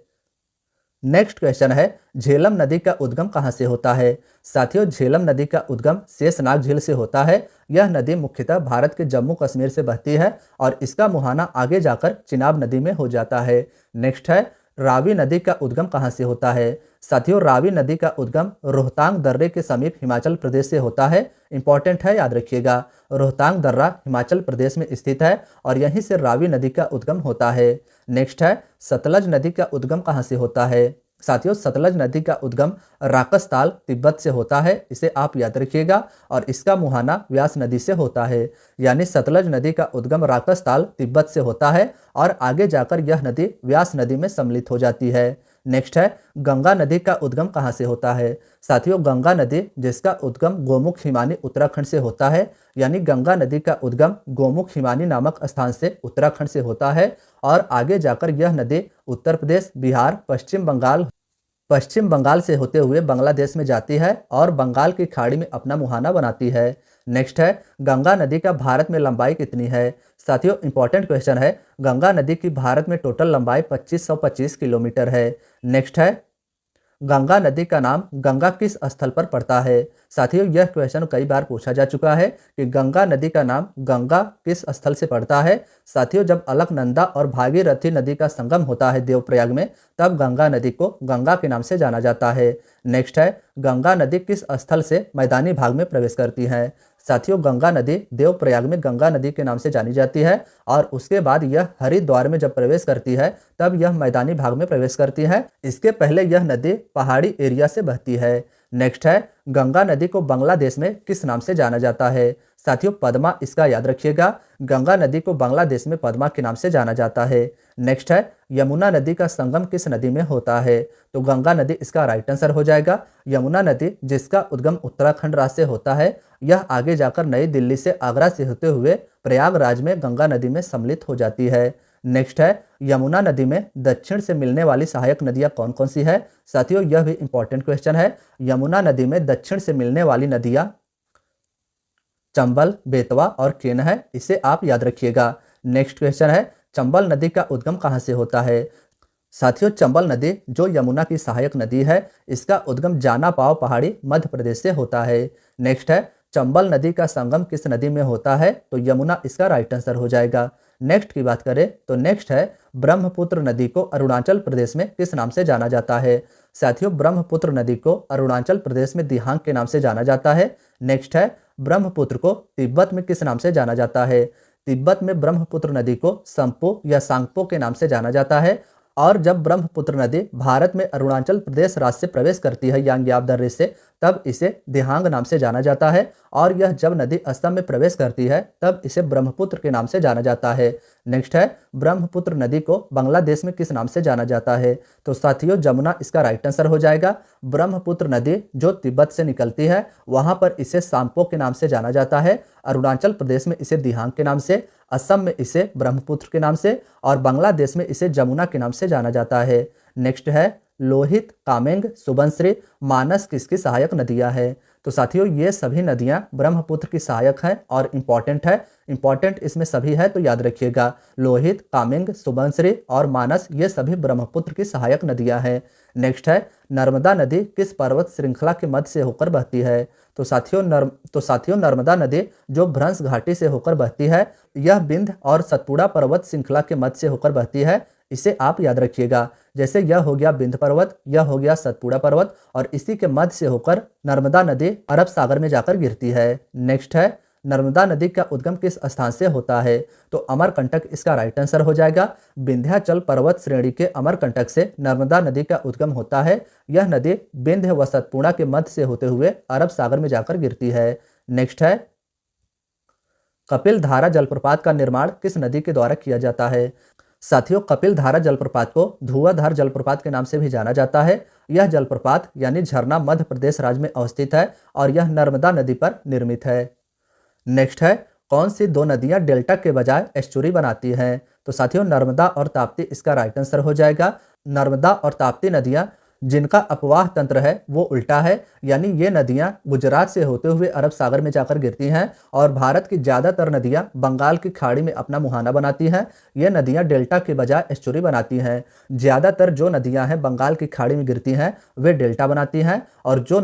नेक्स्ट क्वेश्चन है, झेलम नदी का उद्गम कहाँ से होता है? साथियों झेलम नदी का उद्गम शेषनाग झील से होता है। यह नदी मुख्यतः भारत के जम्मू कश्मीर से बहती है और इसका मुहाना आगे जाकर चिनाब नदी में हो जाता है। नेक्स्ट है, रावी नदी का उद्गम कहाँ से होता है? साथियों रावी नदी का उद्गम रोहतांग दर्रे के समीप हिमाचल प्रदेश से होता है। इंपॉर्टेंट है, याद रखिएगा। रोहतांग दर्रा हिमाचल प्रदेश में स्थित है और यहीं से रावी नदी का उद्गम होता है। नेक्स्ट है, सतलज नदी का उद्गम कहाँ से होता है? साथियों सतलज नदी का उद्गम राकसताल तिब्बत से होता है, इसे आप याद रखिएगा और इसका मुहाना व्यास नदी से होता है। यानी सतलज नदी का उद्गम राकसताल तिब्बत से होता है और आगे जाकर यह नदी व्यास नदी में सम्मिलित हो जाती है। नेक्स्ट है, गंगा नदी का उद्गम कहाँ से होता है? साथियों गंगा नदी जिसका उद्गम गोमुख हिमानी उत्तराखंड से होता है, यानी गंगा नदी का उद्गम गोमुख हिमानी नामक स्थान से उत्तराखंड से होता है और आगे जाकर यह नदी उत्तर प्रदेश, बिहार, पश्चिम बंगाल से होते हुए बांग्लादेश में जाती है और बंगाल की खाड़ी में अपना मुहाना बनाती है। नेक्स्ट है, गंगा नदी का भारत में लंबाई कितनी है? साथियों इंपॉर्टेंट क्वेश्चन है। गंगा नदी की भारत में टोटल लंबाई 2525 किलोमीटर है। नेक्स्ट है, गंगा नदी का नाम गंगा किस स्थल पर पड़ता है? साथियों यह क्वेश्चन कई बार पूछा जा चुका है कि गंगा नदी का नाम गंगा किस स्थल से पड़ता है। साथियों जब अलकनंदा और भागीरथी नदी का संगम होता है देवप्रयाग में, तब गंगा नदी को गंगा के नाम से जाना जाता है। नेक्स्ट है, गंगा नदी किस स्थल से मैदानी भाग में प्रवेश करती है? साथियों गंगा नदी देवप्रयाग में गंगा नदी के नाम से जानी जाती है और उसके बाद यह हरिद्वार में जब प्रवेश करती है तब यह मैदानी भाग में प्रवेश करती है। इसके पहले यह नदी पहाड़ी एरिया से बहती है। नेक्स्ट है, गंगा नदी को बांग्लादेश में किस नाम से जाना जाता है? साथियों पद्मा इसका याद रखिएगा। गंगा नदी को बांग्लादेश में पद्मा के नाम से जाना जाता है। नेक्स्ट है, यमुना नदी का संगम किस नदी में होता है? तो गंगा नदी इसका राइट आंसर हो जाएगा। यमुना नदी जिसका उद्गम उत्तराखंड राज्य से होता है, यह आगे जाकर नई दिल्ली से आगरा से होते हुए प्रयागराज में गंगा नदी में सम्मिलित हो जाती है। नेक्स्ट है, यमुना नदी में दक्षिण से मिलने वाली सहायक नदियां कौन कौन सी है? साथियों यह भी इंपॉर्टेंट क्वेश्चन है। यमुना नदी में दक्षिण से मिलने वाली नदियां चंबल, बेतवा और केन है, इसे आप याद रखिएगा। नेक्स्ट क्वेश्चन है, चंबल नदी का उद्गम कहां से होता है? साथियों चंबल नदी जो यमुना की सहायक नदी है, इसका उद्गम जाना पाव पहाड़ी मध्य प्रदेश से होता है। नेक्स्ट है, चंबल नदी का संगम किस नदी में होता है? तो यमुना इसका राइट आंसर हो जाएगा। नेक्स्ट की बात करें तो नेक्स्ट है, ब्रह्मपुत्र नदी को अरुणाचल प्रदेश में किस नाम से जाना जाता है? साथियों ब्रह्मपुत्र नदी को अरुणाचल प्रदेश में दिहांग के नाम से जाना जाता है। नेक्स्ट है, ब्रह्मपुत्र को तिब्बत में किस नाम से जाना जाता है? तिब्बत में ब्रह्मपुत्र नदी को संपो या सांगपो के नाम से जाना जाता है। और जब ब्रह्मपुत्र नदी भारत में अरुणाचल प्रदेश राज्य से प्रवेश करती है यांग्याब दर्रे से, तब इसे दिहांग नाम से जाना जाता है। और यह जब नदी असम में प्रवेश करती है तब इसे ब्रह्मपुत्र के नाम से जाना जाता है। नेक्स्ट है, ब्रह्मपुत्र नदी को बांग्लादेश में किस नाम से जाना जाता है? तो साथियों जमुना इसका राइट आंसर हो जाएगा। ब्रह्मपुत्र नदी जो तिब्बत से निकलती है वहां पर इसे सांपो के नाम से जाना जाता है। अरुणाचल प्रदेश में इसे दिहांग के नाम से, असम में इसे ब्रह्मपुत्र के नाम से और बांग्लादेश में इसे जमुना के नाम से जाना जाता है। नेक्स्ट है, लोहित, कामेंग, सुबनश्री, मानस किसकी सहायक नदियां हैं? तो साथियों ये सभी नदियां ब्रह्मपुत्र की सहायक हैं और इम्पॉर्टेंट है। इंपॉर्टेंट इसमें सभी है तो याद रखिएगा, लोहित, कामेंग, सुबनश्री और मानस ये सभी ब्रह्मपुत्र की सहायक नदियां हैं। नेक्स्ट है, नर्मदा नदी किस पर्वत श्रृंखला के मध्य से होकर बहती है? तो साथियों नर्मदा नदी जो भ्रंश घाटी से होकर बहती है, यह विंध्य और सतपुड़ा पर्वत श्रृंखला के मध्य से होकर बहती है। इसे आप याद रखिएगा। जैसे यह हो गया विंध्य पर्वत, यह हो गया सतपुड़ा पर्वत और इसी के मध्य से होकर नर्मदा नदी अरब सागर में जाकर गिरती है। नेक्स्ट है, नर्मदा नदी का उद्गम किस स्थान से होता है? तो अमरकंटक इसका राइट आंसर हो जाएगा। विंध्याचल पर्वत श्रेणी के अमरकंटक से नर्मदा नदी का उद्गम होता है। यह नदी विंध्य व सतपुड़ा के मध्य से होते हुए अरब सागर में जाकर गिरती है। नेक्स्ट है, कपिल धारा जलप्रपात का निर्माण किस नदी के द्वारा किया जाता है? साथियों कपिल धारा जलप्रपात को धुआंधार जलप्रपात के नाम से भी जाना जाता है। यह जलप्रपात यानी झरना मध्य प्रदेश राज्य में अवस्थित है और यह नर्मदा नदी पर निर्मित है। नेक्स्ट है, कौन सी दो नदियां डेल्टा के बजाय एस्चुरी बनाती हैं? तो साथियों नर्मदा और ताप्ती इसका राइट आंसर हो जाएगा। नर्मदा और ताप्ती नदियां जिनका अपवाह तंत्र है वो उल्टा है, यानी ये नदियां गुजरात से होते हुए अरब सागर में जाकर गिरती हैं और भारत की ज़्यादातर नदियां बंगाल की खाड़ी में अपना मुहाना बनाती हैं। ये नदियां डेल्टा के बजाय एस्चुरी बनाती हैं। ज़्यादातर जो नदियां हैं बंगाल की खाड़ी में गिरती हैं वे डेल्टा बनाती हैं और जो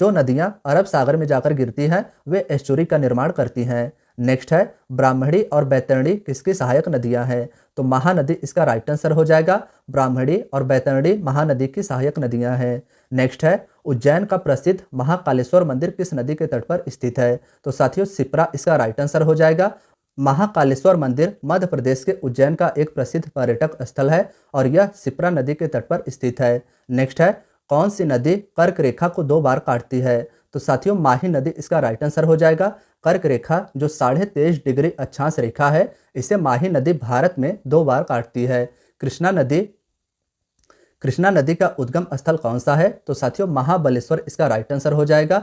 नदियां अरब सागर में जाकर गिरती हैं वे एस्चुरी का निर्माण करती हैं। नेक्स्ट है, ब्राह्मणी और बैतरणी किसकी सहायक नदियां हैं? तो महानदी इसका राइट आंसर हो जाएगा। ब्राह्मणी और बैतरणी महानदी की सहायक नदियां हैं। नेक्स्ट है, उज्जैन का प्रसिद्ध महाकालेश्वर मंदिर किस नदी के तट पर स्थित है? तो साथियों शिप्रा इसका राइट आंसर हो जाएगा। महाकालेश्वर मंदिर मध्य प्रदेश के उज्जैन का एक प्रसिद्ध पर्यटक स्थल है और यह शिप्रा नदी के तट पर स्थित है। नेक्स्ट है, कौन सी नदी कर्क रेखा को 2 बार काटती है? तो साथियों माही नदी इसका राइट आंसर हो जाएगा। कर्क रेखा जो 23.5 डिग्री अक्षांश रेखा है, इसे माही नदी भारत में 2 बार काटती है। कृष्णा नदी का उद्गम स्थल कौन सा है? तो साथियों महाबलेश्वर इसका राइट आंसर हो जाएगा।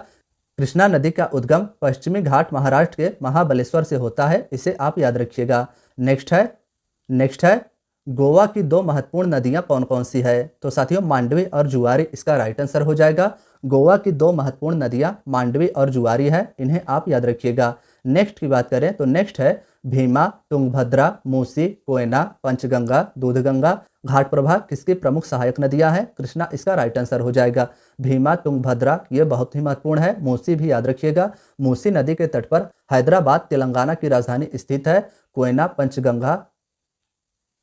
कृष्णा नदी का उद्गम पश्चिमी घाट महाराष्ट्र के महाबलेश्वर से होता है। इसे आप याद रखिएगा। नेक्स्ट है, गोवा की 2 महत्वपूर्ण नदियां कौन कौन सी है? तो साथियों मांडवी और जुआरी इसका राइट आंसर हो जाएगा। गोवा की 2 महत्वपूर्ण नदियां मांडवी और जुआरी है, इन्हें आप याद रखिएगा। नेक्स्ट की बात करें तो नेक्स्ट है, भीमा, तुंगभद्रा, मूसी, कोयना, पंचगंगा, दूधगंगा, घाटप्रभा किसकी प्रमुख सहायक नदियां हैं? कृष्णा इसका राइट आंसर हो जाएगा। भीमा, तुंगभद्रा ये बहुत ही महत्वपूर्ण है। मूसी भी याद रखिएगा। मूसी नदी के तट पर हैदराबाद तेलंगाना की राजधानी स्थित है। कोयना,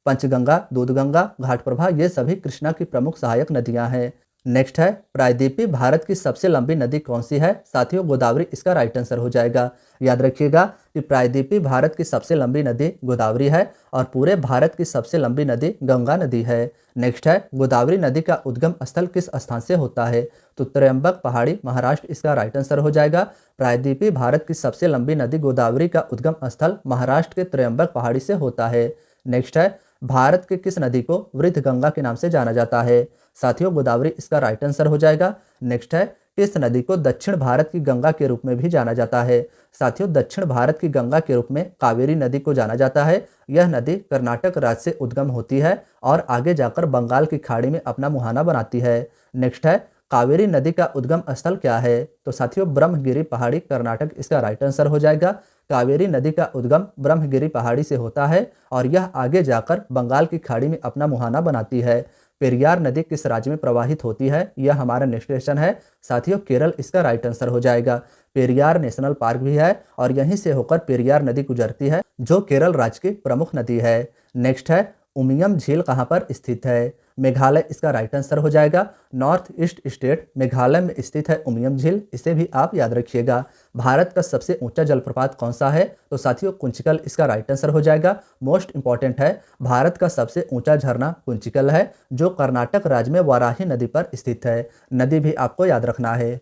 पंचगंगा, दूधगंगा, घाटप्रभा ये सभी कृष्णा की प्रमुख सहायक नदियां हैं। नेक्स्ट है, प्रायद्वीपीय भारत की सबसे लंबी नदी कौन सी है? साथियों गोदावरी इसका राइट आंसर हो जाएगा। याद रखिएगा कि प्रायद्वीपीय भारत की सबसे लंबी नदी गोदावरी है और पूरे भारत की सबसे लंबी नदी गंगा नदी है। नेक्स्ट है, गोदावरी नदी का उद्गम स्थल किस स्थान से होता है? तो त्र्यंबक पहाड़ी महाराष्ट्र इसका राइट आंसर हो जाएगा। प्रायद्वीपीय भारत की सबसे लंबी नदी गोदावरी का उद्गम स्थल महाराष्ट्र के त्र्यंबक पहाड़ी से होता है। नेक्स्ट है, भारत के किस नदी को वृद्ध गंगा के नाम से जाना जाता है? साथियों गोदावरी इसका राइट आंसर हो जाएगा। नेक्स्ट है, किस नदी को दक्षिण भारत की गंगा के रूप में भी जाना जाता है? साथियों दक्षिण भारत की गंगा के रूप में कावेरी नदी को जाना जाता है। यह नदी कर्नाटक राज्य से उद्गम होती है और आगे जाकर बंगाल की खाड़ी में अपना मुहाना बनाती है। नेक्स्ट है, कावेरी नदी का उद्गम स्थल क्या है? तो साथियों ब्रह्मगिरी पहाड़ी कर्नाटक इसका राइट आंसर हो जाएगा। कावेरी नदी का उद्गम ब्रह्मगिरी पहाड़ी से होता है और यह आगे जाकर बंगाल की खाड़ी में अपना मुहाना बनाती है। पेरियार नदी किस राज्य में प्रवाहित होती है, यह हमारा नेक्स्ट क्वेश्चन है। साथियों, केरल इसका राइट आंसर हो जाएगा। पेरियार नेशनल पार्क भी है और यहीं से होकर पेरियार नदी गुजरती है, जो केरल राज्य की प्रमुख नदी है। नेक्स्ट है, उमियम झील कहाँ पर स्थित है? मेघालय इसका राइट आंसर हो जाएगा। नॉर्थ ईस्ट स्टेट मेघालय में स्थित है उमियम झील, इसे भी आप याद रखिएगा। भारत का सबसे ऊंचा जलप्रपात कौन सा है? तो साथियों, कुंचिकल इसका राइट आंसर हो जाएगा। मोस्ट इंपॉर्टेंट है, भारत का सबसे ऊंचा झरना कुंचिकल है, जो कर्नाटक राज्य में वाराही नदी पर स्थित है। नदी भी आपको याद रखना है।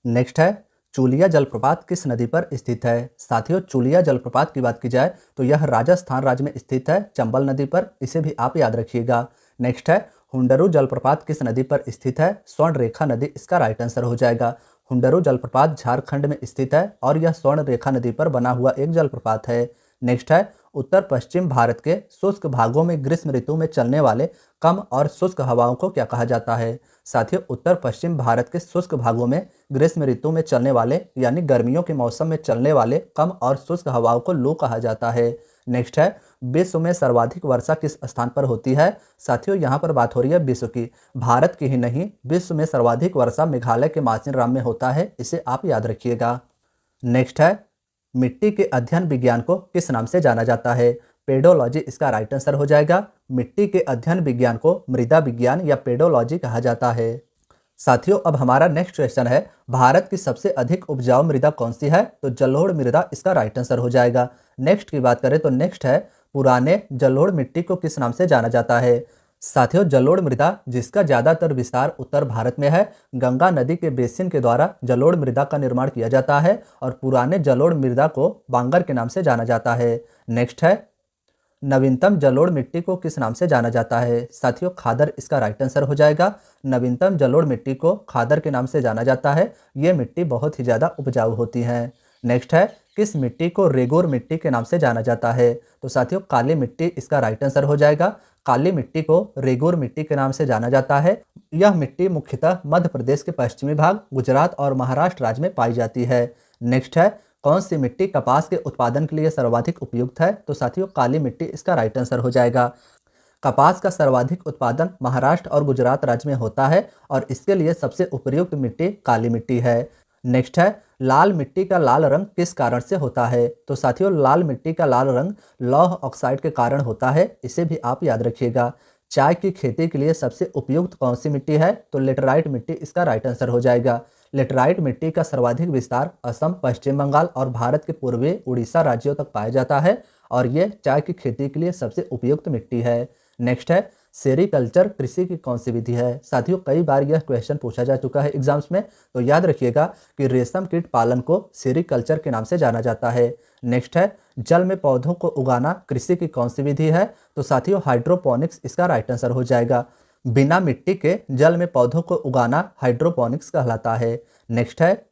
नेक्स्ट है, चूलिया जलप्रपात किस नदी पर स्थित है? साथियों, चूलिया जलप्रपात की बात की जाए तो यह राजस्थान राज्य में स्थित है, चंबल नदी पर, इसे भी आप याद रखिएगा। नेक्स्ट है, हुंडरू जलप्रपात किस नदी पर स्थित है? स्वर्ण रेखा नदी इसका राइट आंसर हो जाएगा। हुंडरू जलप्रपात झारखंड में स्थित है और यह स्वर्ण रेखा नदी पर बना हुआ एक जलप्रपात है। नेक्स्ट है, उत्तर पश्चिम भारत के शुष्क भागों में ग्रीष्म ऋतु में चलने वाले कम और शुष्क हवाओं को क्या कहा जाता है? साथियों, उत्तर पश्चिम भारत के शुष्क भागों में ग्रीष्म ऋतु में चलने वाले यानी गर्मियों के मौसम में चलने वाले कम और शुष्क हवाओं को लू कहा जाता है। नेक्स्ट है, विश्व में सर्वाधिक वर्षा किस स्थान पर होती है? साथियों, यहाँ पर बात हो रही है विश्व की, भारत की ही नहीं, विश्व में सर्वाधिक वर्षा मेघालय के मासिनराम में होता है, इसे आप याद रखिएगा। नेक्स्ट है, मिट्टी के अध्ययन विज्ञान को किस नाम से जाना जाता है? पेडोलॉजी इसका राइट आंसर हो जाएगा। मिट्टी के अध्ययन विज्ञान को मृदा विज्ञान या पेडोलॉजी कहा जाता है। साथियों, अब हमारा नेक्स्ट क्वेश्चन है, भारत की सबसे अधिक उपजाऊ मृदा कौन सी है? तो जलोढ़ मृदा इसका राइट आंसर हो जाएगा। नेक्स्ट की बात करें तो नेक्स्ट है, पुराने जलोढ़ मिट्टी को किस नाम से जाना जाता है? साथियों, जलोढ़ मृदा जिसका ज़्यादातर विस्तार उत्तर भारत में है, गंगा नदी के बेसिन के द्वारा जलोढ़ मृदा का निर्माण किया जाता है और पुराने जलोढ़ मृदा को बांगर के नाम से जाना जाता है। नेक्स्ट है, नवीनतम जलोढ़ मिट्टी को किस नाम से जाना जाता है? साथियों, खादर इसका राइट आंसर हो जाएगा। नवीनतम जलोढ़ मिट्टी को खादर के नाम से जाना जाता है। ये मिट्टी बहुत ही ज़्यादा उपजाऊ होती है। नेक्स्ट है, किस मिट्टी को रेगोर मिट्टी के नाम से जाना जाता है? तो साथियों, काली मिट्टी इसका राइट आंसर हो जाएगा। काली मिट्टी को रेगोर मिट्टी के नाम से जाना जाता है। यह मिट्टी मुख्यतः मध्य प्रदेश के पश्चिमी भाग, गुजरात और महाराष्ट्र राज्य में पाई जाती है। नेक्स्ट है, कौन सी मिट्टी कपास के उत्पादन के लिए सर्वाधिक उपयुक्त है? तो साथियों, काली मिट्टी इसका राइट आंसर हो जाएगा। कपास का सर्वाधिक उत्पादन महाराष्ट्र और गुजरात राज्य में होता है और इसके लिए सबसे उपयुक्त मिट्टी काली मिट्टी है। नेक्स्ट है, लाल मिट्टी का लाल रंग किस कारण से होता है? तो साथियों, लाल मिट्टी का लाल रंग लौह ऑक्साइड के कारण होता है, इसे भी आप याद रखिएगा। चाय की खेती के लिए सबसे उपयुक्त कौन सी मिट्टी है? तो लेटराइट मिट्टी इसका राइट आंसर हो जाएगा। लेटराइट मिट्टी का सर्वाधिक विस्तार असम, पश्चिम बंगाल और भारत के पूर्वी उड़ीसा राज्यों तक पाया जाता है और ये चाय की खेती के लिए सबसे उपयुक्त मिट्टी है। नेक्स्ट है, सेरीकल्चर कृषि की कौन सी विधि है? साथियों, कई बार यह क्वेश्चन पूछा जा चुका है एग्जाम्स में, तो याद रखिएगा कि रेशम कीट पालन को सेरीकल्चर के नाम से जाना जाता है। नेक्स्ट है, जल में पौधों को उगाना कृषि की कौन सी विधि है? तो साथियों, हाइड्रोपोनिक्स इसका राइट आंसर हो जाएगा। बिना मिट्टी के जल में पौधों को उगाना हाइड्रोपोनिक्स कहलाता है। नेक्स्ट है,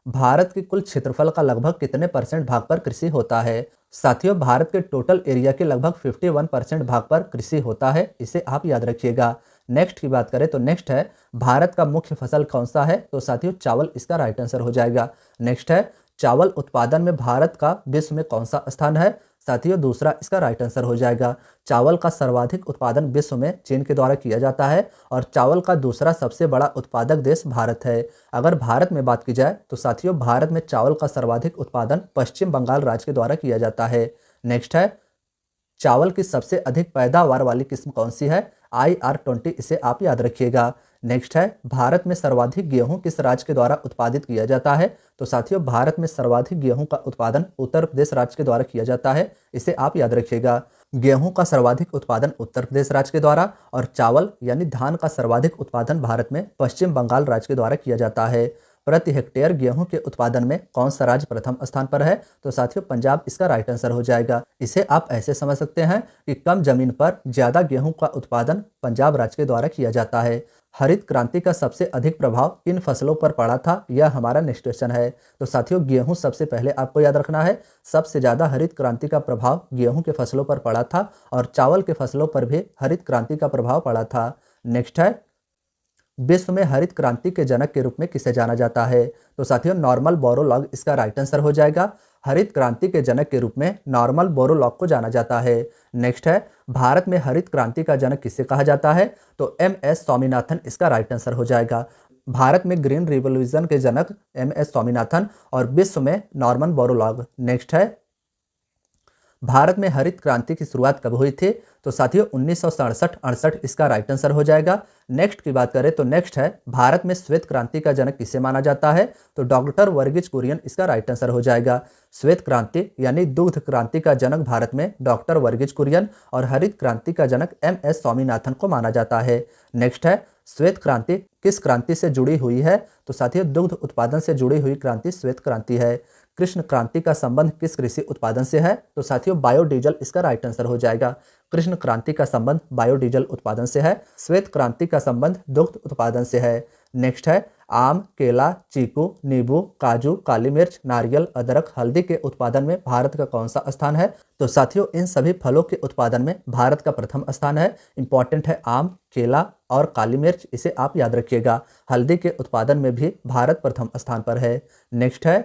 भारत के कुल क्षेत्रफल का लगभग कितने % भाग पर कृषि होता है? साथियों, भारत के टोटल एरिया के लगभग 51% भाग पर कृषि होता है, इसे आप याद रखिएगा। नेक्स्ट की बात करें तो नेक्स्ट है, भारत का मुख्य फसल कौन सा है? तो साथियों, चावल इसका राइट आंसर हो जाएगा। नेक्स्ट है, चावल उत्पादन में भारत का विश्व में कौन सा स्थान है? साथियों, दूसरा इसका राइट आंसर हो जाएगा। चावल का सर्वाधिक उत्पादन विश्व में चीन के द्वारा किया जाता है और चावल का दूसरा सबसे बड़ा उत्पादक देश भारत है। अगर भारत में बात की जाए तो साथियों, भारत में चावल का सर्वाधिक उत्पादन पश्चिम बंगाल राज्य के द्वारा किया जाता है। नेक्स्ट है, चावल की सबसे अधिक पैदावार वाली किस्म कौन सी है? IR20, इसे आप याद रखिएगा। नेक्स्ट है, भारत में सर्वाधिक गेहूं किस राज्य के द्वारा उत्पादित किया जाता है? तो साथियों, भारत में सर्वाधिक गेहूं का उत्पादन उत्तर प्रदेश राज्य के द्वारा किया जाता है, इसे आप याद रखिएगा। गेहूं का सर्वाधिक उत्पादन उत्तर प्रदेश राज्य के द्वारा और चावल यानी धान का सर्वाधिक उत्पादन भारत में पश्चिम बंगाल राज्य के द्वारा किया जाता है। प्रति हेक्टेयर गेहूं के उत्पादन में कौन सा राज्य प्रथम स्थान पर है? तो साथियों, पंजाब इसका राइट आंसर हो जाएगा। इसे आप ऐसे समझ सकते हैं कि कम जमीन पर ज्यादा गेहूं का उत्पादन पंजाब राज्य के द्वारा किया जाता है। हरित क्रांति का सबसे अधिक प्रभाव किन फसलों पर पड़ा था? यह हमारा नेक्स्ट क्वेश्चन है। तो साथियों, गेहूं सबसे पहले आपको याद रखना है। सबसे ज्यादा हरित क्रांति का प्रभाव गेहूं के फसलों पर पड़ा था और चावल के फसलों पर भी हरित क्रांति का प्रभाव पड़ा था। नेक्स्ट है, विश्व में हरित क्रांति के जनक के रूप में किसे जाना जाता है? तो साथियों, नॉर्मन बोरलॉग इसका राइट आंसर हो जाएगा। हरित क्रांति के जनक के रूप में नॉर्मन बोरलॉग को जाना जाता है। नेक्स्ट है, भारत में हरित क्रांति का जनक किसे कहा जाता है? तो MS स्वामीनाथन इसका राइट आंसर हो जाएगा। भारत में ग्रीन रिवॉल्यूशन के जनक MS स्वामीनाथन और विश्व में नॉर्मन बोरलॉग। नेक्स्ट है, भारत में हरित क्रांति की शुरुआत कब हुई थी? तो साथियों 1967-68 इसका राइट आंसर हो जाएगा। नेक्स्ट की बात करें तो नेक्स्ट है, भारत में श्वेत क्रांति का जनक किसे माना जाता है? तो डॉक्टर वर्गीज कुरियन इसका राइट आंसर हो जाएगा। श्वेत क्रांति यानी दुग्ध क्रांति का जनक भारत में डॉक्टर वर्गीज कुरियन और हरित क्रांति का जनक MS स्वामीनाथन को माना जाता है। नेक्स्ट है, श्वेत क्रांति किस क्रांति से जुड़ी हुई है? तो साथियों दुग्ध उत्पादन से जुड़ी हुई क्रांति श्वेत क्रांति है। कृष्ण क्रांति का संबंध किस कृषि उत्पादन से है? तो साथियों बायोडीजल इसका राइट आंसर हो जाएगा। कृष्ण क्रांति का संबंध बायोडीजल उत्पादन से है। श्वेत क्रांति का संबंध दुग्ध उत्पादन से है। नेक्स्ट है, आम, केला, चीकू, नींबू, काजू, काली मिर्च, नारियल, अदरक, हल्दी के उत्पादन में भारत का कौन सा स्थान है? तो साथियों इन सभी फलों के उत्पादन में भारत का प्रथम स्थान है। इंपॉर्टेंट है आम, केला और काली मिर्च, इसे आप याद रखिएगा। हल्दी के उत्पादन में भी भारत प्रथम स्थान पर है। नेक्स्ट है,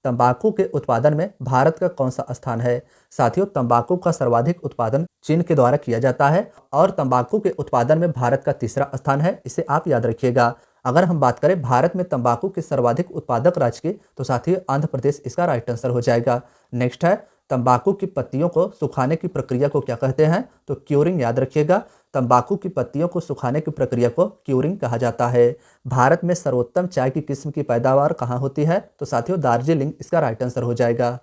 तंबाकू के उत्पादन में भारत का कौन सा स्थान है? साथियों तंबाकू का सर्वाधिक उत्पादन चीन के द्वारा किया जाता है और तंबाकू के उत्पादन में भारत का तीसरा स्थान है, इसे आप याद रखिएगा। अगर हम बात करें भारत में तंबाकू के सर्वाधिक उत्पादक राज्य की, तो साथियों आंध्र प्रदेश इसका राइट आंसर हो जाएगा। नेक्स्ट है, तंबाकू की पत्तियों को सुखाने की प्रक्रिया को क्या कहते हैं? तो क्यूरिंग याद रखिएगा। तंबाकू की पत्तियों को सुखाने की प्रक्रिया को क्यूरिंग कहा जाता है। भारत में सर्वोत्तम चाय की किस्म की पैदावार कहाँ होती है? तो साथियों दार्जिलिंग इसका राइट आंसर हो जाएगा।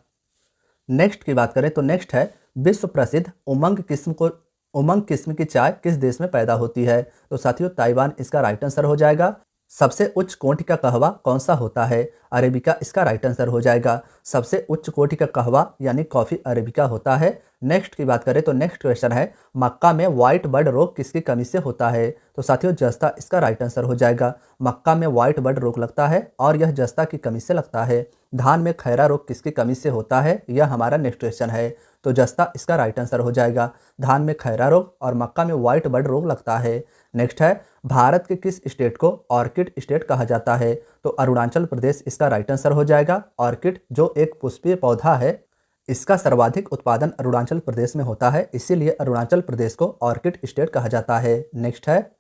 नेक्स्ट की बात करें तो नेक्स्ट है, विश्व प्रसिद्ध उमंग किस्म की चाय किस देश में पैदा होती है? तो साथियों ताइवान इसका राइट आंसर हो जाएगा। सबसे उच्च कोटि का कहवा कौन सा होता है? अरेबिका इसका राइट आंसर हो जाएगा। सबसे उच्च कोटि का कहवा यानी कॉफी अरेबिका होता है। नेक्स्ट की बात करें तो नेक्स्ट क्वेश्चन है, मक्का में व्हाइट बर्ड रोग किसकी कमी से होता है? तो साथियों जस्ता इसका राइट आंसर हो जाएगा। मक्का में व्हाइट बर्ड रोग लगता है और यह जस्ता की कमी से लगता है। धान में खैरा रोग किसकी कमी से होता है? यह हमारा नेक्स्ट क्वेश्चन है। तो जस्ता इसका राइट आंसर हो जाएगा। धान में खैरा रोग और मक्का में व्हाइट बर्ड रोग लगता है। नेक्स्ट है, भारत के किस स्टेट को ऑर्किड स्टेट कहा जाता है? तो अरुणाचल प्रदेश इसका राइट आंसर हो जाएगा। ऑर्किड जो एक पुष्पीय पौधा है, इसका सर्वाधिक उत्पादन अरुणाचल प्रदेश में होता है, इसीलिए अरुणाचल प्रदेश को ऑर्किड स्टेट कहा जाता है। नेक्स्ट है,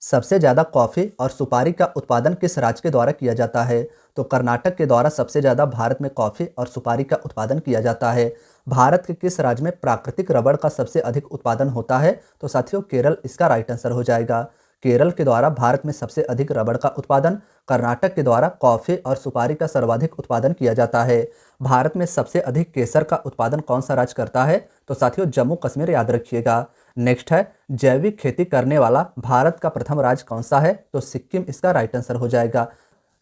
सबसे ज़्यादा कॉफ़ी और सुपारी का उत्पादन किस राज्य के द्वारा किया जाता है? तो कर्नाटक के द्वारा सबसे ज़्यादा भारत में कॉफ़ी और सुपारी का उत्पादन किया जाता है। भारत के किस राज्य में प्राकृतिक रबड़ का सबसे अधिक उत्पादन होता है? तो साथियों केरल इसका राइट आंसर हो जाएगा। केरल के द्वारा भारत में सबसे अधिक रबड़ का उत्पादन, कर्नाटक के द्वारा कॉफ़ी और सुपारी का सर्वाधिक उत्पादन किया जाता है। भारत में सबसे अधिक केसर का उत्पादन कौन सा राज्य करता है? तो साथियों जम्मू कश्मीर याद रखिएगा। नेक्स्ट है, जैविक खेती करने वाला भारत का प्रथम राज्य कौन सा है? तो सिक्किम इसका राइट आंसर हो जाएगा।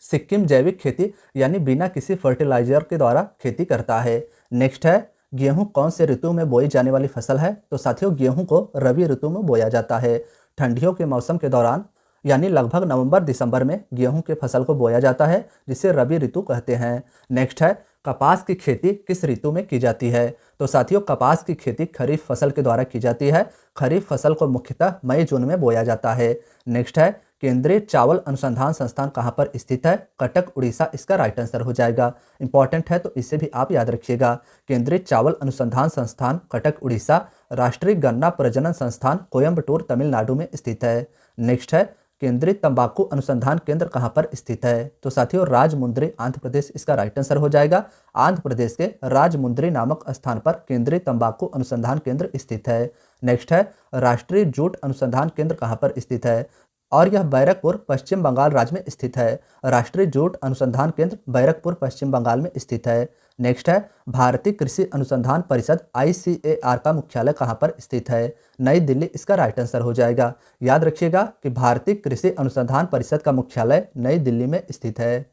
सिक्किम जैविक खेती यानी बिना किसी फर्टिलाइजर के द्वारा खेती करता है। नेक्स्ट है, गेहूं कौन से ऋतु में बोई जाने वाली फसल है? तो साथियों गेहूं को रबी ऋतु में बोया जाता है। ठंडियों के मौसम के दौरान यानी लगभग नवंबर दिसंबर में गेहूं के फसल को बोया जाता है, जिसे रबी ऋतु कहते हैं। नेक्स्ट है, कपास की खेती किस ऋतु में की जाती है? तो साथियों कपास की खेती खरीफ फसल के द्वारा की जाती है। खरीफ फसल को मुख्यतः मई जून में बोया जाता है। नेक्स्ट है, केंद्रीय चावल अनुसंधान संस्थान कहाँ पर स्थित है? कटक उड़ीसा इसका राइट आंसर हो जाएगा। इंपॉर्टेंट है तो इसे भी आप याद रखिएगा। केंद्रीय चावल अनुसंधान संस्थान कटक उड़ीसा, राष्ट्रीय गन्ना प्रजनन संस्थान कोयम्बटूर तमिलनाडु में स्थित है। नेक्स्ट है, केंद्रीय तंबाकू अनुसंधान केंद्र कहाँ पर स्थित है? तो साथियों राजमुंद्री आंध्र प्रदेश इसका राइट आंसर हो जाएगा। आंध्र प्रदेश के राजमुंद्री नामक स्थान पर केंद्रीय तंबाकू अनुसंधान केंद्र स्थित है। नेक्स्ट है, राष्ट्रीय जूट अनुसंधान केंद्र कहाँ पर स्थित है? और यह बैरकपुर पश्चिम बंगाल राज्य में स्थित है। राष्ट्रीय जूट अनुसंधान केंद्र बैरकपुर पश्चिम बंगाल में स्थित है। नेक्स्ट है, भारतीय कृषि अनुसंधान परिषद ICAR का मुख्यालय कहाँ पर स्थित है? नई दिल्ली इसका राइट आंसर हो जाएगा। याद रखिएगा कि भारतीय कृषि अनुसंधान परिषद का मुख्यालय नई दिल्ली में स्थित है।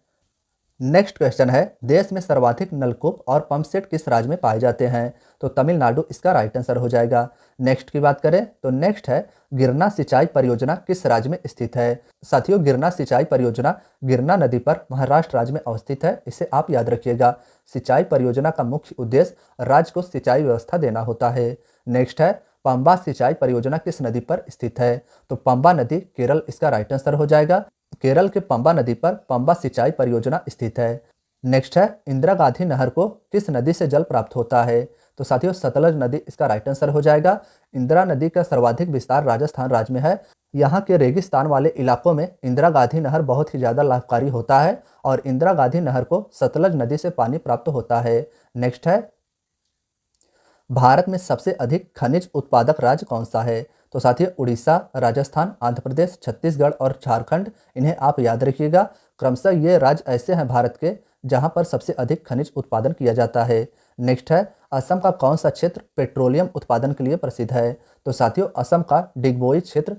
नेक्स्ट क्वेश्चन है, देश में सर्वाधिक नलकूप और पंप सेट किस राज्य में पाए जाते हैं? तो तमिलनाडु इसका राइट आंसर हो जाएगा। नेक्स्ट की बात करें तो नेक्स्ट है, गिरना सिंचाई परियोजना किस राज्य में स्थित है? साथियों गिरना सिंचाई परियोजना गिरना नदी पर महाराष्ट्र राज्य में अवस्थित है, इसे आप याद रखिएगा। सिंचाई परियोजना का मुख्य उद्देश्य राज्य को सिंचाई व्यवस्था देना होता है। नेक्स्ट है, पंबा सिंचाई परियोजना किस नदी पर स्थित है? तो पंबा नदी केरल इसका राइट आंसर हो जाएगा। केरल के पंबा नदी पर पंबा सिंचाई परियोजना स्थित है। नेक्स्ट है इंदिरा गांधी नहर को किस नदी से जल प्राप्त होता है? तो साथियों सतलज नदी इसका राइट आंसर हो जाएगा। इंदिरा नदी का सर्वाधिक विस्तार राजस्थान राज्य में है। यहाँ के रेगिस्तान वाले इलाकों में इंदिरा गांधी नहर बहुत ही ज़्यादा लाभकारी होता है और इंदिरा गांधी नहर को सतलज नदी से पानी प्राप्त होता है। नेक्स्ट है भारत में सबसे अधिक खनिज उत्पादक राज्य कौन सा है? तो साथियों उड़ीसा, राजस्थान, आंध्र प्रदेश, छत्तीसगढ़ और झारखंड, इन्हें आप याद रखिएगा। क्रमशः ये राज्य ऐसे हैं भारत के जहां पर सबसे अधिक खनिज उत्पादन किया जाता है। नेक्स्ट है असम का कौन सा क्षेत्र पेट्रोलियम उत्पादन के लिए प्रसिद्ध है? तो साथियों असम का डिगबोई क्षेत्र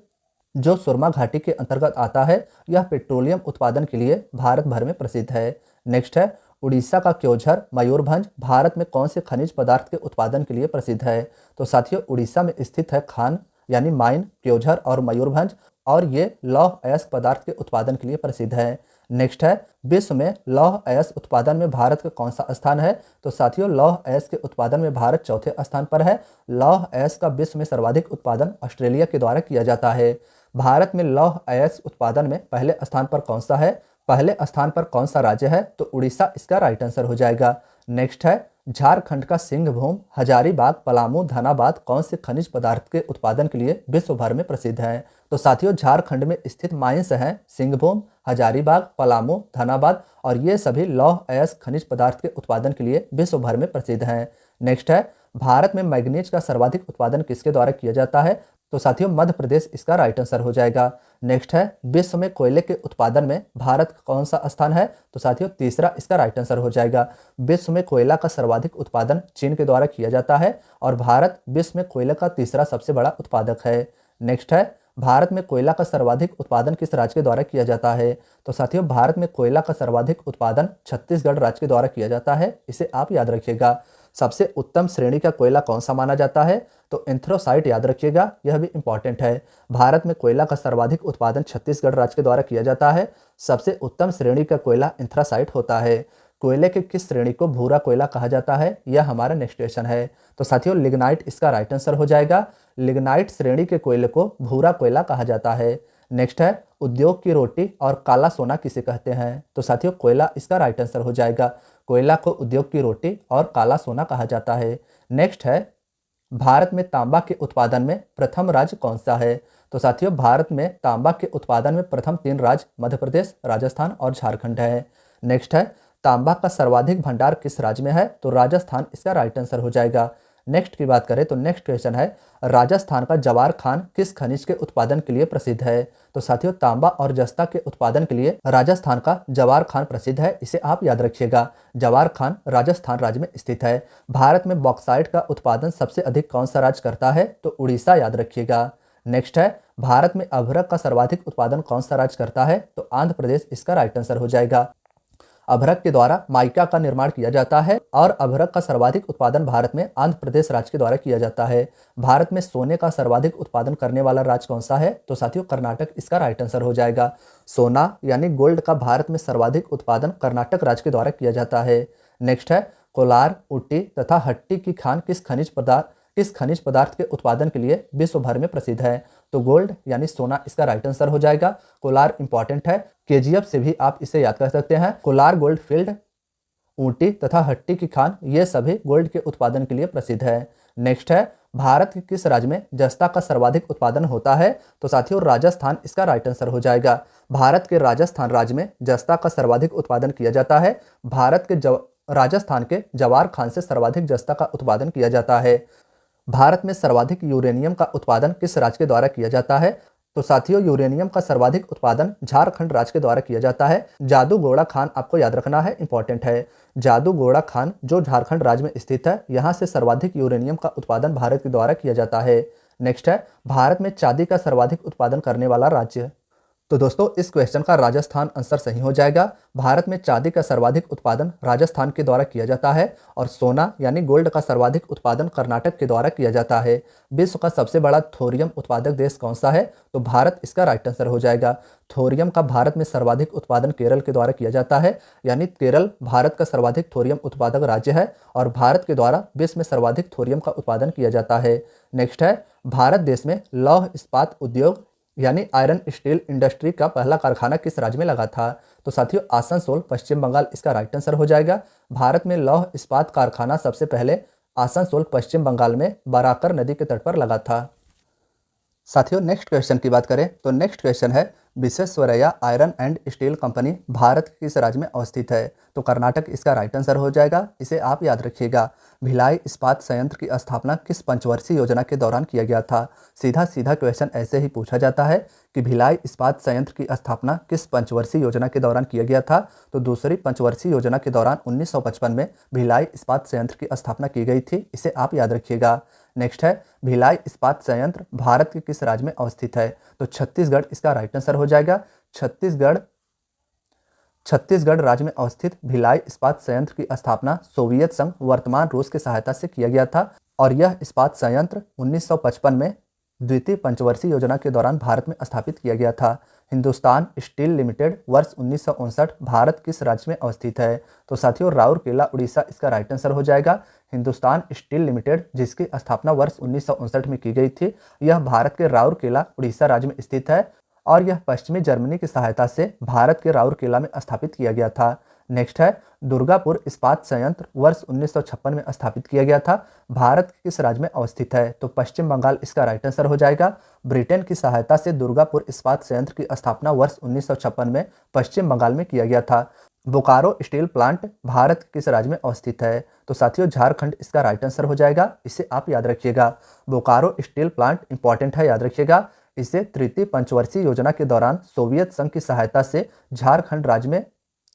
जो सुरमा घाटी के अंतर्गत आता है, यह पेट्रोलियम उत्पादन के लिए भारत भर में प्रसिद्ध है। नेक्स्ट है उड़ीसा का क्योंझर, मयूरभंज भारत में कौन से खनिज पदार्थ के उत्पादन के लिए प्रसिद्ध है? तो साथियों उड़ीसा में स्थित है खान यानी माइन, क्योंझर और मयूरभंज, और ये लौह अयस्क पदार्थ के उत्पादन के लिए प्रसिद्ध है। नेक्स्ट है विश्व में लौह अयस्क उत्पादन में भारत का कौन सा स्थान है? तो साथियों लौह अयस्क के उत्पादन में भारत चौथे स्थान पर है। लौह अयस्क का विश्व में सर्वाधिक उत्पादन ऑस्ट्रेलिया के द्वारा किया जाता है। भारत में लौह अयस्क उत्पादन में पहले स्थान पर कौन सा है? पहले स्थान पर कौन सा राज्य है? तो उड़ीसा इसका राइट आंसर हो जाएगा। नेक्स्ट है झारखंड का सिंहभूम, हजारीबाग, पलामू, धनाबाद कौन से खनिज पदार्थ के उत्पादन के लिए विश्व भर में प्रसिद्ध है? तो साथियों झारखंड में स्थित माइंस हैं सिंहभूम, हजारीबाग, पलामू, धनाबाद, और ये सभी लौह अयस्क खनिज पदार्थ के उत्पादन के लिए विश्व भर में प्रसिद्ध हैं। नेक्स्ट है भारत में मैग्नीज का सर्वाधिक उत्पादन किसके द्वारा किया जाता है? तो साथियों मध्य प्रदेश इसका राइट आंसर हो जाएगा। नेक्स्ट है विश्व में कोयले के उत्पादन में भारत का कौन सा स्थान है? तो साथियों तीसरा इसका राइट आंसर हो जाएगा। विश्व में कोयला का सर्वाधिक उत्पादन चीन के द्वारा किया जाता है और भारत विश्व में कोयले का तीसरा सबसे बड़ा उत्पादक है। नेक्स्ट है भारत में कोयला का सर्वाधिक उत्पादन किस राज्य के द्वारा किया जाता है? तो साथियों भारत में कोयला का सर्वाधिक उत्पादन छत्तीसगढ़ राज्य के द्वारा किया जाता है, इसे आप याद रखिएगा। सबसे उत्तम श्रेणी का कोयला कौन सा माना जाता है? तो एंथ्रोसाइट याद रखिएगा, यह भी इंपॉर्टेंट है। भारत में कोयला का सर्वाधिक उत्पादन छत्तीसगढ़ राज्य के द्वारा किया जाता है। सबसे उत्तम श्रेणी का कोयला एंथ्रासाइट होता है। कोयले के किस श्रेणी को भूरा कोयला कहा जाता है? यह हमारा नेक्स्ट क्वेश्चन है। तो साथियों लिग्नाइट इसका राइट आंसर हो जाएगा। लिग्नाइट श्रेणी के कोयले को भूरा कोयला कहा जाता है। नेक्स्ट है उद्योग की रोटी और काला सोना किसे कहते हैं? तो साथियों कोयला इसका राइट आंसर हो जाएगा। कोयला को उद्योग की रोटी और काला सोना कहा जाता है। नेक्स्ट है भारत में तांबा के उत्पादन में प्रथम राज्य कौन सा है? तो साथियों भारत में तांबा के उत्पादन में प्रथम 3 राज्य मध्य प्रदेश, राजस्थान और झारखंड है। नेक्स्ट है तांबा का सर्वाधिक भंडार किस राज्य में है? तो राजस्थान इसका राइट आंसर हो जाएगा। नेक्स्ट की बात करें तो नेक्स्ट क्वेश्चन है राजस्थान का जवार खान किस खनिज के उत्पादन के लिए प्रसिद्ध है? तो साथियों तांबा और जस्ता के उत्पादन के लिए राजस्थान का जवार खान प्रसिद्ध है, इसे आप याद रखिएगा। जवार खान राजस्थान राज्य में स्थित है। भारत में बॉक्साइट का उत्पादन सबसे अधिक कौन सा राज्य करता है? तो उड़ीसा याद रखिएगा। नेक्स्ट है भारत में अभ्रक का सर्वाधिक उत्पादन कौन सा राज्य करता है? तो आंध्र प्रदेश इसका राइट आंसर हो जाएगा। अभ्रक के द्वारा माइका का निर्माण किया जाता है और अभ्रक का सर्वाधिक उत्पादन भारत में आंध्र प्रदेश राज्य के द्वारा किया जाता है। भारत में सोने का सर्वाधिक उत्पादन करने वाला राज्य कौन सा है? तो साथियों कर्नाटक इसका राइट आंसर हो जाएगा। सोना यानी गोल्ड का भारत में सर्वाधिक उत्पादन कर्नाटक राज्य के द्वारा किया जाता है। नेक्स्ट है कोलार, उट्टी तथा हट्टी की खान किस खनिज पदार्थ के उत्पादन के लिए विश्व भर में प्रसिद्ध है? तो गोल्ड यानी सोना इसका राइट आंसर हो जाएगा। कोलार इंपॉर्टेंट है, केजीएफ से भी आप इसे याद कर सकते हैं। कोलार गोल्ड फील्ड, ऊटी तथा हट्टी की खान ये सभी गोल्ड के उत्पादन के लिए प्रसिद्ध है। नेक्स्ट है भारत के किस राज्य में जस्ता का सर्वाधिक उत्पादन होता है? तो साथियों राजस्थान इसका राइट आंसर हो जाएगा। भारत के राजस्थान राज्य में जस्ता का सर्वाधिक उत्पादन किया जाता है। भारत के राजस्थान के जवार खान से सर्वाधिक जस्ता का उत्पादन किया जाता है। भारत में सर्वाधिक यूरेनियम का उत्पादन किस राज्य के द्वारा किया जाता है? तो साथियों यूरेनियम का सर्वाधिक उत्पादन झारखंड राज्य के द्वारा किया जाता है। जादूगोड़ा खान आपको याद रखना है, इंपॉर्टेंट है। जादूगोड़ा खान जो झारखंड राज्य में स्थित है, यहाँ से सर्वाधिक यूरेनियम का उत्पादन भारत के द्वारा किया जाता है। नेक्स्ट है भारत में चांदी का सर्वाधिक उत्पादन करने वाला राज्य। तो दोस्तों इस क्वेश्चन का राजस्थान आंसर सही हो जाएगा। भारत में चांदी का सर्वाधिक उत्पादन राजस्थान के द्वारा किया जाता है और सोना यानी गोल्ड का सर्वाधिक उत्पादन कर्नाटक के द्वारा किया जाता है। विश्व का सबसे बड़ा थोरियम उत्पादक देश कौन सा है? तो भारत इसका राइट आंसर हो जाएगा। थोरियम का भारत में सर्वाधिक उत्पादन केरल के द्वारा किया जाता है, यानी केरल भारत का सर्वाधिक थोरियम उत्पादक राज्य है और भारत के द्वारा विश्व में सर्वाधिक थोरियम का उत्पादन किया जाता है। नेक्स्ट है भारत देश में लौह इस्पात उद्योग यानी आयरन स्टील इंडस्ट्री का पहला कारखाना किस राज्य में लगा था? तो साथियों आसनसोल पश्चिम बंगाल इसका राइट आंसर हो जाएगा। भारत में लौह इस्पात कारखाना सबसे पहले आसनसोल पश्चिम बंगाल में बराकर नदी के तट पर लगा था। साथियों नेक्स्ट क्वेश्चन की बात करें तो नेक्स्ट क्वेश्चन है Visvesvaraya iron and steel company Bharat के किस राज्य में अवस्थित है? तो कर्नाटक इसका राइट आंसर हो जाएगा। इसे आप याद रखिएगा। भिलाई इस्पात संयंत्र की स्थापना किस पंचवर्षीय योजना के दौरान किया गया था? सीधा सीधा क्वेश्चन ऐसे ही पूछा जाता है कि भिलाई इस्पात संयंत्र की स्थापना किस पंचवर्षीय योजना के दौरान किया गया था? तो दूसरी पंचवर्षीय योजना के दौरान 1955 में भिलाई इस्पात संयंत्र की स्थापना की गई थी। इसे आप याद रखिएगा। नेक्स्ट है भिलाई इस्पात संयंत्र भारत के किस राज्य में अवस्थित है? तो छत्तीसगढ़ इसका राइट आंसर हो जाएगा। छत्तीसगढ़ राज्य में अवस्थित भिलाई इस्पात संयंत्र की स्थापना सोवियत संघ वर्तमान रूस की सहायता से किया गया था और यह इस्पात संयंत्र 1955 में द्वितीय पंचवर्षीय योजना के दौरान भारत में स्थापित किया गया था। हिंदुस्तान स्टील लिमिटेड वर्ष 1959 भारत किस राज्य में अवस्थित है? तो साथियों राउरकेला उड़ीसा इसका राइट आंसर हो जाएगा। हिंदुस्तान स्टील लिमिटेड जिसकी स्थापना वर्ष 1959 में की गई थी, यह भारत के राउरकेला उड़ीसा राज्य में स्थित है और यह पश्चिमी जर्मनी की सहायता से भारत के राउरकेला में स्थापित किया गया था। नेक्स्ट है दुर्गापुर इस्पात संयंत्र वर्ष 1956 में स्थापित किया गया था। भारत के किस राज्य में अवस्थित है? तो पश्चिम बंगाल इसका राइट आंसर हो जाएगा। ब्रिटेन की सहायता से दुर्गापुर इस्पात संयंत्र की स्थापना वर्ष 1956 में पश्चिम बंगाल में किया गया था। बोकारो स्टील प्लांट भारत के किस राज्य में अवस्थित है? तो साथियों झारखंड इसका राइट आंसर हो जाएगा। इसे आप याद रखिएगा। बोकारो स्टील प्लांट इंपॉर्टेंट है, याद रखिएगा। इसे तृतीय पंचवर्षीय योजना के दौरान सोवियत संघ की सहायता से झारखंड राज्य में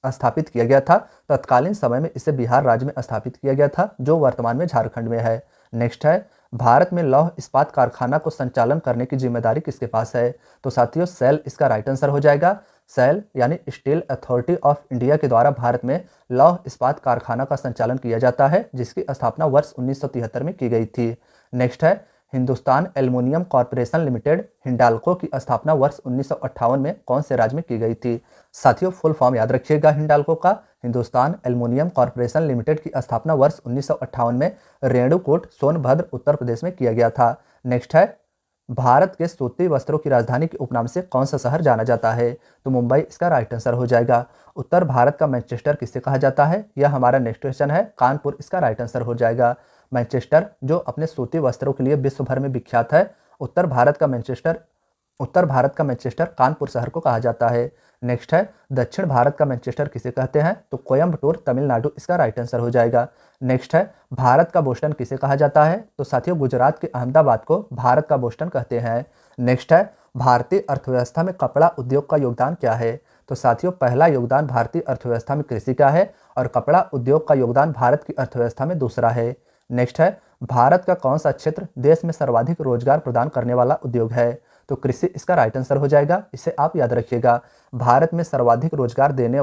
स्थापित किया गया था। तत्कालीन समय में इसे बिहार राज्य में स्थापित किया गया था, जो वर्तमान में झारखंड में है। नेक्स्ट है भारत में लौह इस्पात कारखाना को संचालन करने की जिम्मेदारी किसके पास है? तो साथियों सेल इसका राइट आंसर हो जाएगा। सेल यानी स्टील अथॉरिटी ऑफ इंडिया के द्वारा भारत में लौह इस्पात कारखाना का संचालन किया जाता है, जिसकी स्थापना वर्ष 1973 में की गई थी। नेक्स्ट है Hindustan aluminium corporation limited Hindalco की स्थापना वर्ष 1958 में कौन से राज्य में की गई थी? साथियों फुल फॉर्म याद रखिएगा हिंडाल्को का। हिंदुस्तान एल्युमिनियम कॉर्पोरेशन लिमिटेड की स्थापना वर्ष 1958 में रेणुकूट सोनभद्र उत्तर प्रदेश में किया गया था। नेक्स्ट है भारत के सूती वस्त्रों की राजधानी के उपनाम से कौन सा शहर जाना जाता है? तो मुंबई इसका राइट आंसर हो जाएगा। उत्तर भारत का मैनचेस्टर किसे कहा जाता है? यह हमारा नेक्स्ट क्वेश्चन है। कानपुर इसका राइट आंसर हो जाएगा। मैनचेस्टर जो अपने सूती वस्त्रों के लिए विश्व भर में विख्यात है, उत्तर भारत का मैनचेस्टर कानपुर शहर को कहा जाता है। नेक्स्ट है दक्षिण भारत का मैनचेस्टर किसे कहते हैं? तो कोयम्बटूर तमिलनाडु इसका राइट आंसर हो जाएगा। नेक्स्ट है भारत का बोस्टन किसे कहा जाता है? तो साथियों गुजरात के अहमदाबाद को भारत का बोस्टन कहते हैं। नेक्स्ट है भारतीय अर्थव्यवस्था में कपड़ा उद्योग का योगदान क्या है? तो साथियों पहला योगदान भारतीय अर्थव्यवस्था में कृषि का है और कपड़ा उद्योग का योगदान भारत की अर्थव्यवस्था में दूसरा है। नेक्स्ट है भारत का कौन सा क्षेत्र देश में सर्वाधिक रोजगार प्रदान करने वाला उद्योग है? तो कृषि इसका राइट आंसर हो जाएगा। इसे आप याद रखिएगा। भारत में सर्वाधिक रोजगार देने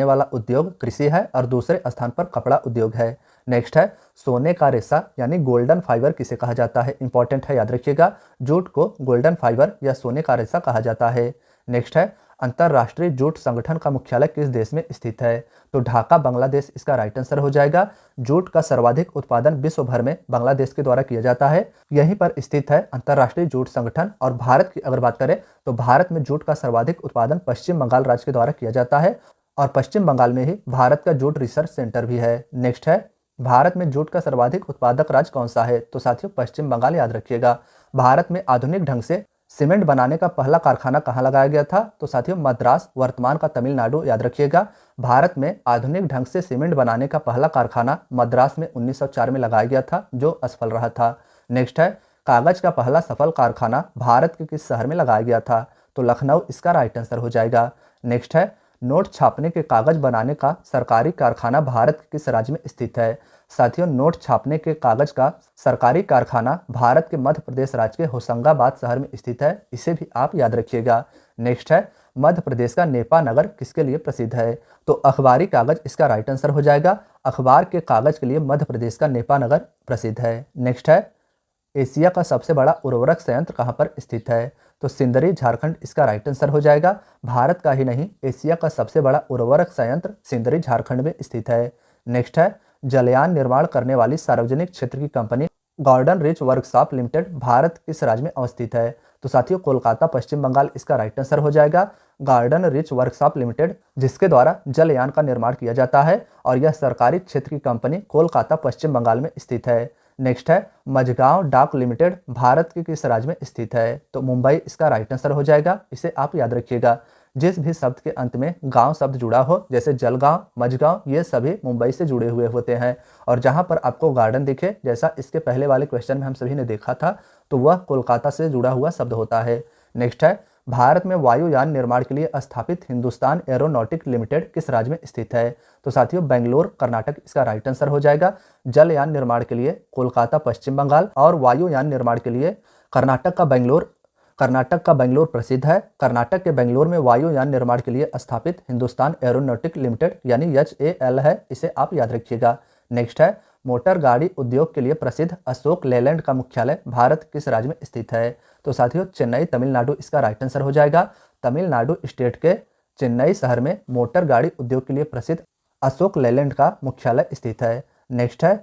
वाला उद्योग कृषि है और दूसरे स्थान पर कपड़ा उद्योग है। नेक्स्ट है सोने का रेशा यानी गोल्डन फाइबर किसे कहा जाता है? इंपॉर्टेंट है, याद रखिएगा। जूट को गोल्डन फाइबर या सोने का रेशा कहा जाता है। नेक्स्ट है अंतर्राष्ट्रीय जूट संगठन का मुख्यालय किस देश में स्थित है? तो ढाका बांग्लादेश इसका राइट आंसर हो जाएगा। जूट का सर्वाधिक उत्पादन विश्व भर में बांग्लादेश के द्वारा किया जाता है। यहीं पर स्थित है अंतर्राष्ट्रीय जूट संगठन। और भारत की अगर बात करें तो भारत में जूट का सर्वाधिक उत्पादन पश्चिम बंगाल राज्य के द्वारा किया जाता है और पश्चिम बंगाल में ही भारत का जूट रिसर्च सेंटर भी है। नेक्स्ट है भारत में जूट का सर्वाधिक उत्पादक राज्य कौन सा है? तो साथियों पश्चिम बंगाल, याद रखिएगा। भारत में आधुनिक ढंग से सीमेंट बनाने का पहला कारखाना कहाँ लगाया गया था? तो साथियों मद्रास, वर्तमान का तमिलनाडु, याद रखिएगा। भारत में आधुनिक ढंग से सीमेंट बनाने का पहला कारखाना मद्रास में 1904 में लगाया गया था, जो असफल रहा था। नेक्स्ट है कागज का पहला सफल कारखाना भारत के किस शहर में लगाया गया था? तो लखनऊ इसका राइट आंसर हो जाएगा। नेक्स्ट है नोट छापने के कागज बनाने का सरकारी कारखाना भारत के किस राज्य में स्थित है? साथियों नोट छापने के कागज का सरकारी कारखाना भारत के मध्य प्रदेश राज्य के होशंगाबाद शहर में स्थित है। इसे भी आप याद रखिएगा। नेक्स्ट है मध्य प्रदेश का नेपा नगर किसके लिए प्रसिद्ध है? तो अखबारी कागज इसका राइट आंसर हो जाएगा। अखबार के कागज के लिए मध्य प्रदेश का नेपा नगर प्रसिद्ध है। नेक्स्ट है एशिया का सबसे बड़ा उर्वरक संयंत्र कहाँ पर स्थित है? तो सिंदरी, झारखंड इसका राइट आंसर हो जाएगा। भारत का ही नहीं, एशिया का सबसे बड़ा उर्वरक संयंत्र सिंदरी, झारखंड में स्थित है। नेक्स्ट है जलयान निर्माण करने वाली सार्वजनिक क्षेत्र की company Garden Reach Workshop Limited Bharat किस राज्य में अवस्थित है? तो साथियों कोलकाता पश्चिम बंगाल इसका राइट आंसर हो जाएगा। गार्डन रिच वर्कशॉप लिमिटेड जिसके द्वारा जलयान का निर्माण किया जाता है और यह सरकारी क्षेत्र की कंपनी कोलकाता पश्चिम बंगाल में स्थित है। नेक्स्ट है मझगांव डाक लिमिटेड भारत के किस राज्य में स्थित है? तो मुंबई इसका राइट आंसर हो जाएगा। इसे आप याद रखिएगा। जिस भी शब्द के अंत में गांव शब्द जुड़ा हो जैसे जलगांव, मझगांव, ये सभी मुंबई से जुड़े हुए होते हैं। और जहां पर आपको गार्डन दिखे जैसा इसके पहले वाले क्वेश्चन में हम सभी ने देखा था तो वह कोलकाता से जुड़ा हुआ शब्द होता है। नेक्स्ट है भारत में वायुयान निर्माण के लिए स्थापित हिंदुस्तान एरोनॉटिक लिमिटेड किस राज्य में स्थित है? तो साथियों बेंगलोर कर्नाटक इसका राइट आंसर हो जाएगा। जलयान निर्माण के लिए कोलकाता पश्चिम बंगाल और वायुयान निर्माण के लिए कर्नाटक का बेंगलोर प्रसिद्ध है। कर्नाटक के बेंगलोर में वायुयान निर्माण के लिए स्थापित हिंदुस्तान एरोनॉटिक लिमिटेड यानी HAL है। इसे आप याद रखिएगा। नेक्स्ट है मोटर गाड़ी उद्योग के लिए प्रसिद्ध अशोक लेलैंड का मुख्यालय भारत किस राज्य में स्थित है? तो साथियों चेन्नई तमिलनाडु इसका राइट आंसर हो जाएगा। तमिलनाडु स्टेट के चेन्नई शहर में मोटर गाड़ी उद्योग के लिए प्रसिद्ध अशोक लेलैंड का मुख्यालय स्थित है। नेक्स्ट है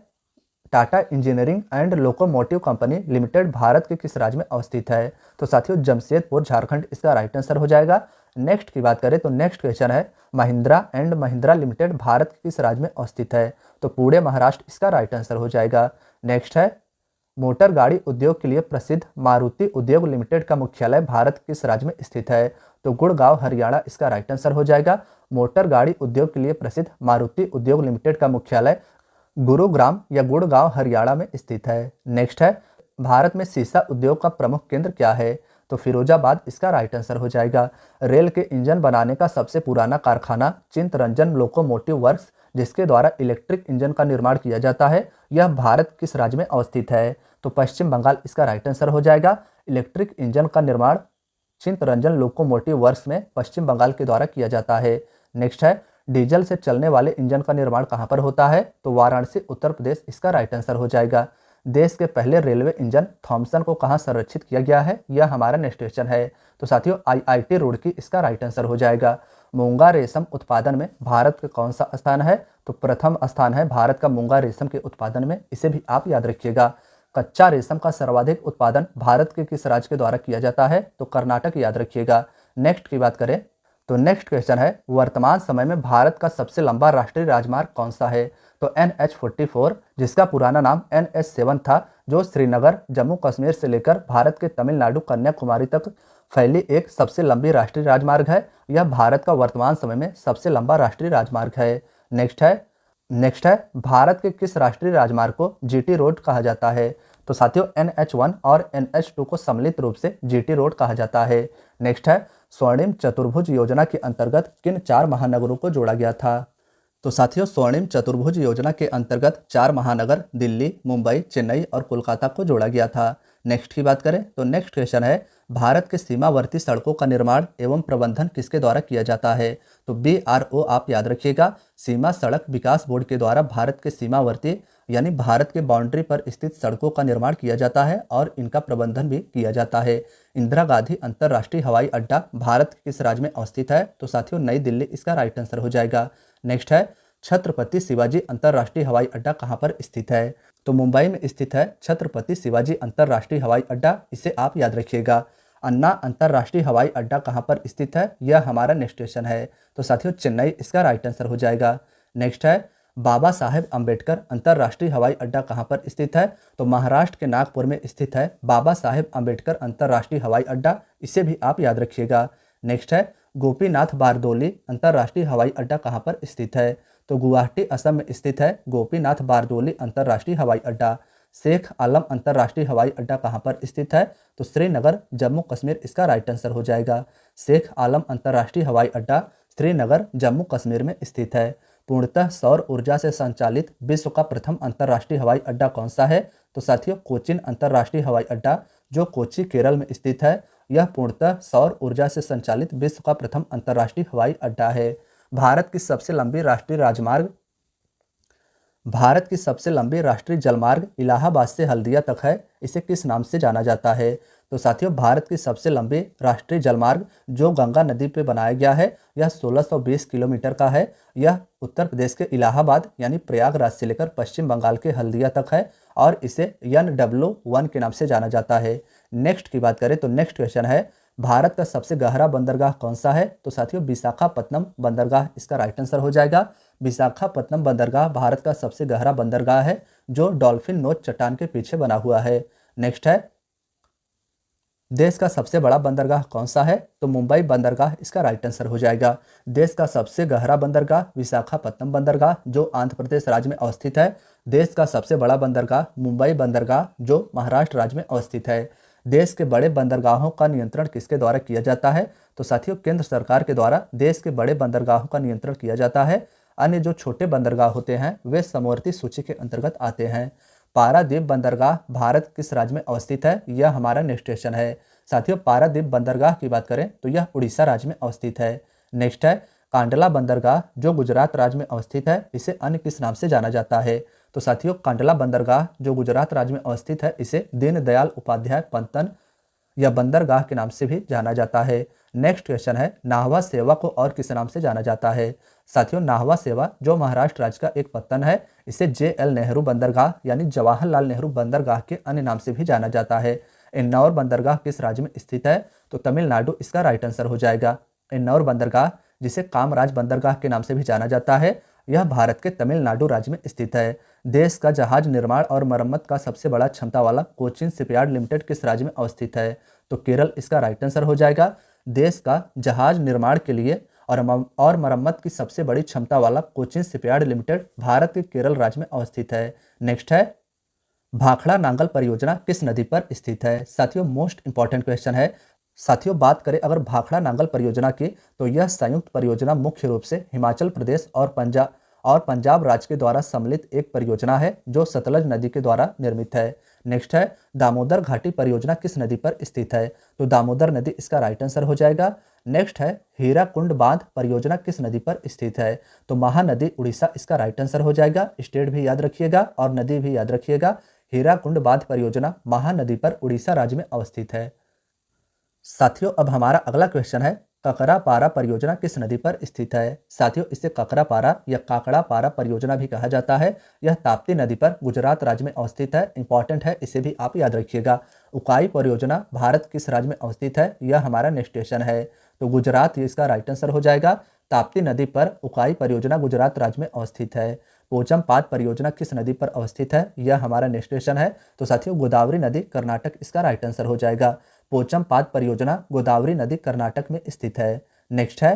Tata engineering and locomotive company limited Bharat के किस राज्य में अवस्थित है? तो साथियों जमशेदपुर झारखंड इसका राइट आंसर हो जाएगा। नेक्स्ट की बात करें तो नेक्स्ट क्वेश्चन है महिंद्रा एंड महिंद्रा लिमिटेड भारत के किस राज्य में अवस्थित है? तो पुणे महाराष्ट्र इसका राइट आंसर हो जाएगा। नेक्स्ट है मोटर गाड़ी उद्योग के लिए प्रसिद्ध मारुति उद्योग लिमिटेड का मुख्यालय भारत किस राज्य में स्थित है? तो गुड़गांव हरियाणा इसका राइट आंसर हो जाएगा। मोटर गाड़ी उद्योग के लिए प्रसिद्ध मारुति उद्योग लिमिटेड का मुख्यालय गुरुग्राम या गुड़गांव हरियाणा में स्थित है। नेक्स्ट है भारत में सीसा उद्योग का प्रमुख केंद्र क्या है? तो फिरोजाबाद इसका राइट आंसर हो जाएगा। रेल के इंजन बनाने का सबसे पुराना कारखाना चित्तरंजन लोकोमोटिव वर्क्स जिसके द्वारा इलेक्ट्रिक इंजन का निर्माण किया जाता है यह भारत किस राज्य में अवस्थित है? तो पश्चिम बंगाल इसका राइट आंसर हो जाएगा। इलेक्ट्रिक इंजन का निर्माण चित्तरंजन लोकोमोटिव वर्क्स में पश्चिम बंगाल के द्वारा किया जाता है। नेक्स्ट है डीजल से चलने वाले इंजन का निर्माण कहां पर होता है? तो वाराणसी उत्तर प्रदेश इसका राइट आंसर हो जाएगा। देश के पहले रेलवे इंजन थॉमसन को कहां संरक्षित किया गया है? यह हमारा नेक्स्ट क्वेश्चन है। तो साथियों IIT रुड़की इसका राइट आंसर हो जाएगा। मूंगा रेशम उत्पादन में भारत का कौन सा स्थान है? तो प्रथम स्थान है भारत का मूंगा रेशम के उत्पादन में। इसे भी आप याद रखिएगा। कच्चा रेशम का सर्वाधिक उत्पादन भारत के किस राज्य के द्वारा किया जाता है? तो कर्नाटक याद रखिएगा। नेक्स्ट की बात करें तो नेक्स्ट क्वेश्चन है वर्तमान समय में भारत का सबसे लंबा राष्ट्रीय राजमार्ग कौन सा है? तो NH44 जिसका पुराना नाम NH7 था जो श्रीनगर जम्मू कश्मीर से लेकर भारत के तमिलनाडु कन्याकुमारी तक फैली एक सबसे लंबी राष्ट्रीय राजमार्ग है। यह भारत का वर्तमान समय में सबसे लंबा राष्ट्रीय राजमार्ग है। नेक्स्ट है भारत के किस राष्ट्रीय राजमार्ग को GT रोड कहा जाता है? तो साथियों NH1 और NH2 को सम्मिलित रूप से GT रोड कहा जाता है। नेक्स्ट है स्वर्णिम चतुर्भुज योजना के अंतर्गत किन 4 महानगरों को जोड़ा गया था? तो साथियों स्वर्णिम चतुर्भुज योजना के अंतर्गत 4 महानगर दिल्ली, मुंबई, चेन्नई और कोलकाता को जोड़ा गया था। नेक्स्ट की बात करें तो नेक्स्ट क्वेश्चन है भारत के सीमावर्ती सड़कों का निर्माण एवं प्रबंधन किसके द्वारा किया जाता है? तो BRO आप याद रखिएगा। सीमा सड़क विकास बोर्ड के द्वारा भारत के सीमावर्ती यानी भारत के बाउंड्री पर स्थित सड़कों का निर्माण किया जाता है और इनका प्रबंधन भी किया जाता है। इंदिरा गांधी अंतर्राष्ट्रीय हवाई अड्डा भारत के किस राज्य में अवस्थित है? तो साथियों नई दिल्ली इसका राइट आंसर हो जाएगा। नेक्स्ट है छत्रपति शिवाजी अंतर्राष्ट्रीय हवाई अड्डा कहां पर स्थित है? तो मुंबई में स्थित है छत्रपति शिवाजी अंतर्राष्ट्रीय हवाई अड्डा। इसे आप याद रखिएगा। अन्ना अंतर्राष्ट्रीय हवाई अड्डा कहां पर स्थित है? यह हमारा नेक्स्ट क्वेश्चन है। तो साथियों चेन्नई इसका राइट आंसर हो जाएगा। नेक्स्ट है बाबा साहेब अंबेडकर अंतर्राष्ट्रीय हवाई अड्डा कहां पर स्थित है? तो महाराष्ट्र के नागपुर में स्थित है बाबा साहेब अंबेडकर अंतर्राष्ट्रीय हवाई अड्डा। इसे भी आप याद रखिएगा। नेक्स्ट है गोपीनाथ बारदोली अंतर्राष्ट्रीय हवाई अड्डा कहां पर स्थित है? तो गुवाहाटी असम में स्थित है गोपीनाथ बारदोली अंतर्राष्ट्रीय हवाई अड्डा। शेख आलम अंतर्राष्ट्रीय हवाई अड्डा कहां पर स्थित है? तो श्रीनगर जम्मू कश्मीर इसका राइट आंसर हो जाएगा। शेख आलम अंतर्राष्ट्रीय हवाई अड्डा श्रीनगर जम्मू कश्मीर में स्थित है। पूर्णतः सौर ऊर्जा से संचालित विश्व का प्रथम अंतर्राष्ट्रीय हवाई अड्डा कौन सा है? तो साथियों कोचिन अंतर्राष्ट्रीय हवाई अड्डा जो कोच्चि केरल में स्थित है यह पूर्णतः सौर ऊर्जा से संचालित विश्व का प्रथम अंतर्राष्ट्रीय हवाई अड्डा है। भारत की सबसे लंबी राष्ट्रीय राजमार्ग भारत की सबसे लंबी राष्ट्रीय जलमार्ग इलाहाबाद से हल्दिया तक है, इसे किस नाम से जाना जाता है? तो साथियों, भारत की सबसे लंबी राष्ट्रीय जलमार्ग जो गंगा नदी पर बनाया गया है, यह 1620 किलोमीटर का है। यह उत्तर प्रदेश के इलाहाबाद यानी प्रयागराज से लेकर पश्चिम बंगाल के हल्दिया तक है और इसे NW1 के नाम से जाना जाता है। नेक्स्ट की बात करें तो नेक्स्ट क्वेश्चन है, भारत का सबसे गहरा बंदरगाह कौन सा है? तो साथियों, विशाखापत्तनम बंदरगाह इसका राइट आंसर हो जाएगा। विशाखापत्तनम बंदरगाह भारत का सबसे गहरा बंदरगाह है जो डॉल्फिन नोच चट्टान के पीछे बना हुआ है। नेक्स्ट है, देश का सबसे बड़ा बंदरगाह कौन सा है? तो मुंबई बंदरगाह इसका राइट आंसर हो जाएगा। देश का सबसे गहरा बंदरगाह विशाखापत्तनम बंदरगाह जो आंध्र प्रदेश राज्य में अवस्थित है। देश का सबसे बड़ा बंदरगाह मुंबई बंदरगाह जो महाराष्ट्र राज्य में अवस्थित है। देश के बड़े बंदरगाहों का नियंत्रण किसके द्वारा किया जाता है? तो साथियों, केंद्र सरकार के द्वारा देश के बड़े बंदरगाहों का नियंत्रण किया जाता है। अन्य जो छोटे बंदरगाह होते हैं वे समवर्ती सूची के अंतर्गत आते हैं। पारादीप बंदरगाह भारत किस राज्य में अवस्थित है? यह हमारा नेक्स्ट क्वेश्चन है। साथियों, पारादीप बंदरगाह की बात करें तो यह उड़ीसा राज्य में अवस्थित है। नेक्स्ट है, कांडला बंदरगाह जो गुजरात राज्य में अवस्थित है, इसे अन्य किस नाम से जाना जाता है? तो साथियों, कांडला बंदरगाह जो गुजरात राज्य में अवस्थित है, इसे दीनदयाल उपाध्याय पंतन या बंदरगाह के नाम से भी जाना जाता है। नेक्स्ट क्वेश्चन है, नाहवा सेवा को और किस नाम से जाना जाता है? साथियों, नाहवा सेवा जो महाराष्ट्र राज्य का एक पत्तन है, इसे JL नेहरू बंदरगाह यानी जवाहरलाल नेहरू बंदरगाह के अन्य नाम से भी जाना जाता है। इन्नौर बंदरगाह किस राज्य में स्थित है? तो तमिलनाडु इसका राइट आंसर हो जाएगा। इन्नौर बंदरगाह जिसे कामराज बंदरगाह के नाम से भी जाना जाता है, यह भारत के तमिलनाडु राज्य में स्थित है। देश का जहाज निर्माण और मरम्मत का सबसे बड़ा क्षमता वाला कोचिन शिपयार्ड लिमिटेड किस राज्य में अवस्थित है? तो केरल इसका राइट आंसर हो जाएगा। देश का जहाज निर्माण के लिए और मरम्मत की सबसे बड़ी क्षमता वाला कोचिन शिपयार्ड लिमिटेड भारत के केरल राज्य में अवस्थित है। नेक्स्ट है, भाखड़ा नांगल परियोजना किस नदी पर स्थित है? साथियों, मोस्ट इंपॉर्टेंट क्वेश्चन है। साथियों, बात करें अगर भाखड़ा नांगल परियोजना की तो यह संयुक्त परियोजना मुख्य रूप से हिमाचल प्रदेश और पंजाब राज्य के द्वारा सम्मिलित एक परियोजना है जो सतलज नदी के द्वारा निर्मित है। नेक्स्ट है, दामोदर घाटी परियोजना किस नदी पर स्थित है? तो दामोदर नदी इसका राइट आंसर हो जाएगा। नेक्स्ट है, हीराकुंड बांध परियोजना किस नदी पर स्थित है? तो महानदी उड़ीसा इसका राइट आंसर हो जाएगा। स्टेट भी याद रखिएगा और नदी भी याद रखिएगा। हीराकुंड बांध परियोजना महानदी पर उड़ीसा राज्य में अवस्थित है। साथियों, अब हमारा अगला क्वेश्चन है, ककरापारा परियोजना किस नदी पर स्थित है? साथियों, इसे ककरापारा या काकड़ापारा परियोजना भी कहा जाता है। यह ताप्ती नदी पर गुजरात राज्य में अवस्थित है। इंपॉर्टेंट है, इसे भी आप याद रखिएगा। उकाई परियोजना भारत किस राज्य में अवस्थित है? यह हमारा नेक्स्ट क्वेश्चन है। तो गुजरात इसका राइट आंसर हो जाएगा। ताप्ती नदी पर उकाई परियोजना गुजरात राज्य में अवस्थित है। पोचमपाद परियोजना किस नदी पर अवस्थित है? यह हमारा नेक्स्ट क्वेश्चन है। तो साथियों, गोदावरी नदी कर्नाटक इसका राइट आंसर हो जाएगा। पोचमपाद परियोजना गोदावरी नदी कर्नाटक में स्थित है। नेक्स्ट है,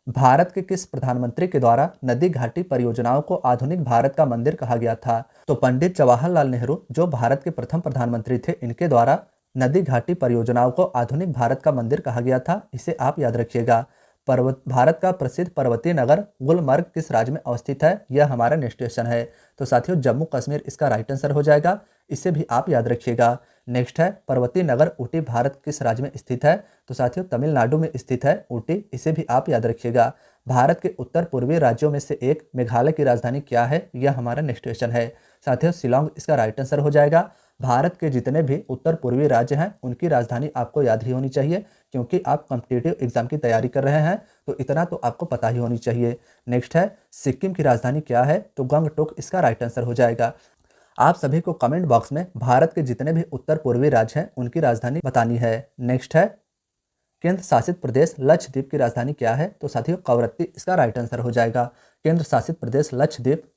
भारत के किस प्रधानमंत्री के द्वारा नदी घाटी परियोजनाओं को आधुनिक भारत का मंदिर कहा गया था? तो पंडित जवाहरलाल नेहरू जो भारत के प्रथम प्रधानमंत्री थे, इनके द्वारा नदी घाटी परियोजनाओं को आधुनिक भारत का मंदिर कहा गया था। इसे आप याद रखिएगा। भारत का प्रसिद्ध पर्वतीय नगर गुलमर्ग किस राज्य में अवस्थित है? यह हमारा नेक्स्ट क्वेश्चन है। तो साथियों, जम्मू कश्मीर इसका राइट आंसर हो जाएगा। इसे भी आप याद रखिएगा। नेक्स्ट है, पर्वतीय नगर ऊटी भारत किस राज्य में स्थित है? तो साथियों, तमिलनाडु में स्थित है ऊटी। इसे भी आप याद रखिएगा। भारत के उत्तर पूर्वी राज्यों में से एक मेघालय की राजधानी क्या है? यह हमारा नेक्स्ट क्वेश्चन है। साथियों, शिलोंग इसका राइट आंसर हो जाएगा। भारत के जितने भी उत्तर पूर्वी राज्य हैं उनकी राजधानी आपको याद ही होनी चाहिए, क्योंकि आप कॉम्पिटिटिव एग्जाम की तैयारी कर रहे हैं तो इतना तो आपको पता ही होनी चाहिए। नेक्स्ट है, सिक्किम की राजधानी क्या है? तो गंगटोक इसका राइट आंसर हो जाएगा। आप सभी को कमेंट बॉक्स में भारत के जितने भी उत्तर पूर्वी राज्य हैं उनकी राजधानी बतानी है। नेक्स्ट है, केंद्र शासित प्रदेश लक्षद्वीप की राजधानी क्या है? तो साथियों, कवरत्ती इसका राइट आंसर हो जाएगा। केंद्र शासित प्रदेश लक्षद्वीप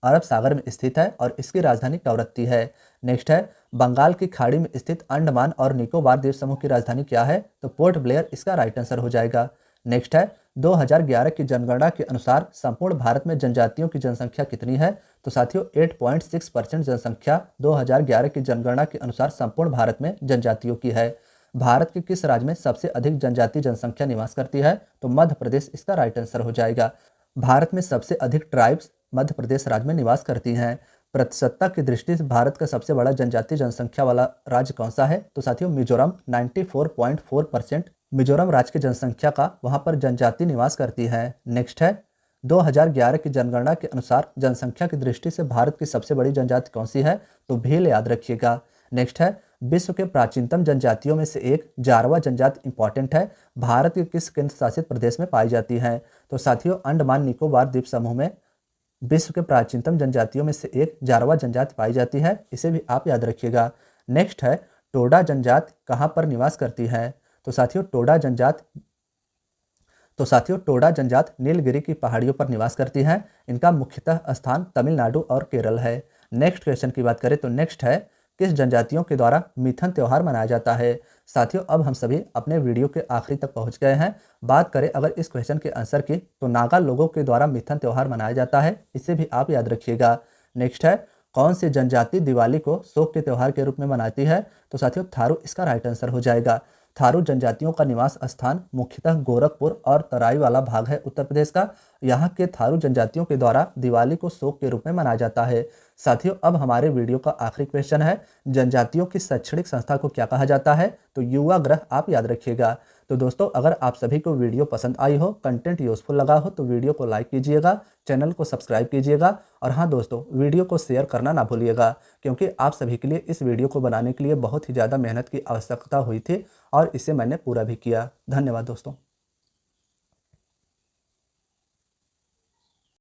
अरब सागर में स्थित है और इसकी राजधानी कवरत्ती है। नेक्स्ट है, बंगाल की खाड़ी में स्थित अंडमान और निकोबार द्वीप समूह की राजधानी क्या है? तो पोर्ट ब्लेयर इसका राइट आंसर हो जाएगा। नेक्स्ट है, 2011 की जनगणना के अनुसार संपूर्ण भारत में जनजातियों की जनसंख्या कितनी है? तो साथियों, 8.6% जनसंख्या 2011 की जनगणना के अनुसार संपूर्ण भारत में जनजातियों की है। भारत के किस राज्य में सबसे अधिक जनजातीय जनसंख्या निवास करती है? तो मध्य प्रदेश इसका राइट आंसर हो जाएगा। भारत में सबसे अधिक ट्राइब्स मध्य प्रदेश राज्य में निवास करती हैं। प्रतिशतता की दृष्टि से भारत का सबसे बड़ा जनजातीय जनसंख्या वाला राज्य कौन सा है? तो साथियों, मिजोरम 94.4% मिजोरम राज्य की जनसंख्या का वहां पर जनजाति निवास करती है। नेक्स्ट है, 2011 की जनगणना के अनुसार जनसंख्या की दृष्टि से भारत की सबसे बड़ी जनजाति कौन सी है? तो भील याद रखिएगा। नेक्स्ट है, विश्व के प्राचीनतम जनजातियों में से एक जारवा जनजाति इंपॉर्टेंट है, भारत के किस केंद्र शासित प्रदेश में पाई जाती है? तो साथियों, अंडमान निकोबार द्वीप समूह में विश्व के प्राचीनतम जनजातियों में से एक जारवा जनजाति पाई जाती है, इसे भी आप याद रखिएगा। नेक्स्ट है, टोडा जनजाति कहाँ पर निवास करती है? तो साथियों, टोडा जनजाति नीलगिरी की पहाड़ियों पर निवास करती है। इनका मुख्यतः स्थान तमिलनाडु और केरल है। नेक्स्ट क्वेश्चन की बात करें तो नेक्स्ट है, किस जनजातियों के द्वारा मिथन त्यौहार मनाया जाता है? साथियों, अब हम सभी अपने वीडियो के आखिरी तक पहुंच गए हैं। बात करें अगर इस क्वेश्चन के आंसर की, तो नागा लोगों के द्वारा मिथन त्यौहार मनाया जाता है, इसे भी आप याद रखिएगा। नेक्स्ट है, कौन सी जनजाति दिवाली को शोक के त्यौहार के रूप में मनाती है? तो साथियों, थारू इसका राइट आंसर हो जाएगा। थारू जनजातियों का निवास स्थान मुख्यतः गोरखपुर और तराई वाला भाग है उत्तर प्रदेश का। यहाँ के थारू जनजातियों के द्वारा दिवाली को शोक के रूप में मनाया जाता है। साथियों, अब हमारे वीडियो का आखिरी क्वेश्चन है, जनजातियों की शैक्षणिक संस्था को क्या कहा जाता है? तो युवा ग्रह आप याद रखिएगा। तो दोस्तों, अगर आप सभी को वीडियो पसंद आई हो, कंटेंट यूजफुल लगा हो, तो वीडियो को लाइक कीजिएगा, चैनल को सब्सक्राइब कीजिएगा और हाँ दोस्तों, वीडियो को शेयर करना ना भूलिएगा, क्योंकि आप सभी के लिए इस वीडियो को बनाने के लिए बहुत ही ज़्यादा मेहनत की आवश्यकता हुई थी और इसे मैंने पूरा भी किया। धन्यवाद दोस्तों।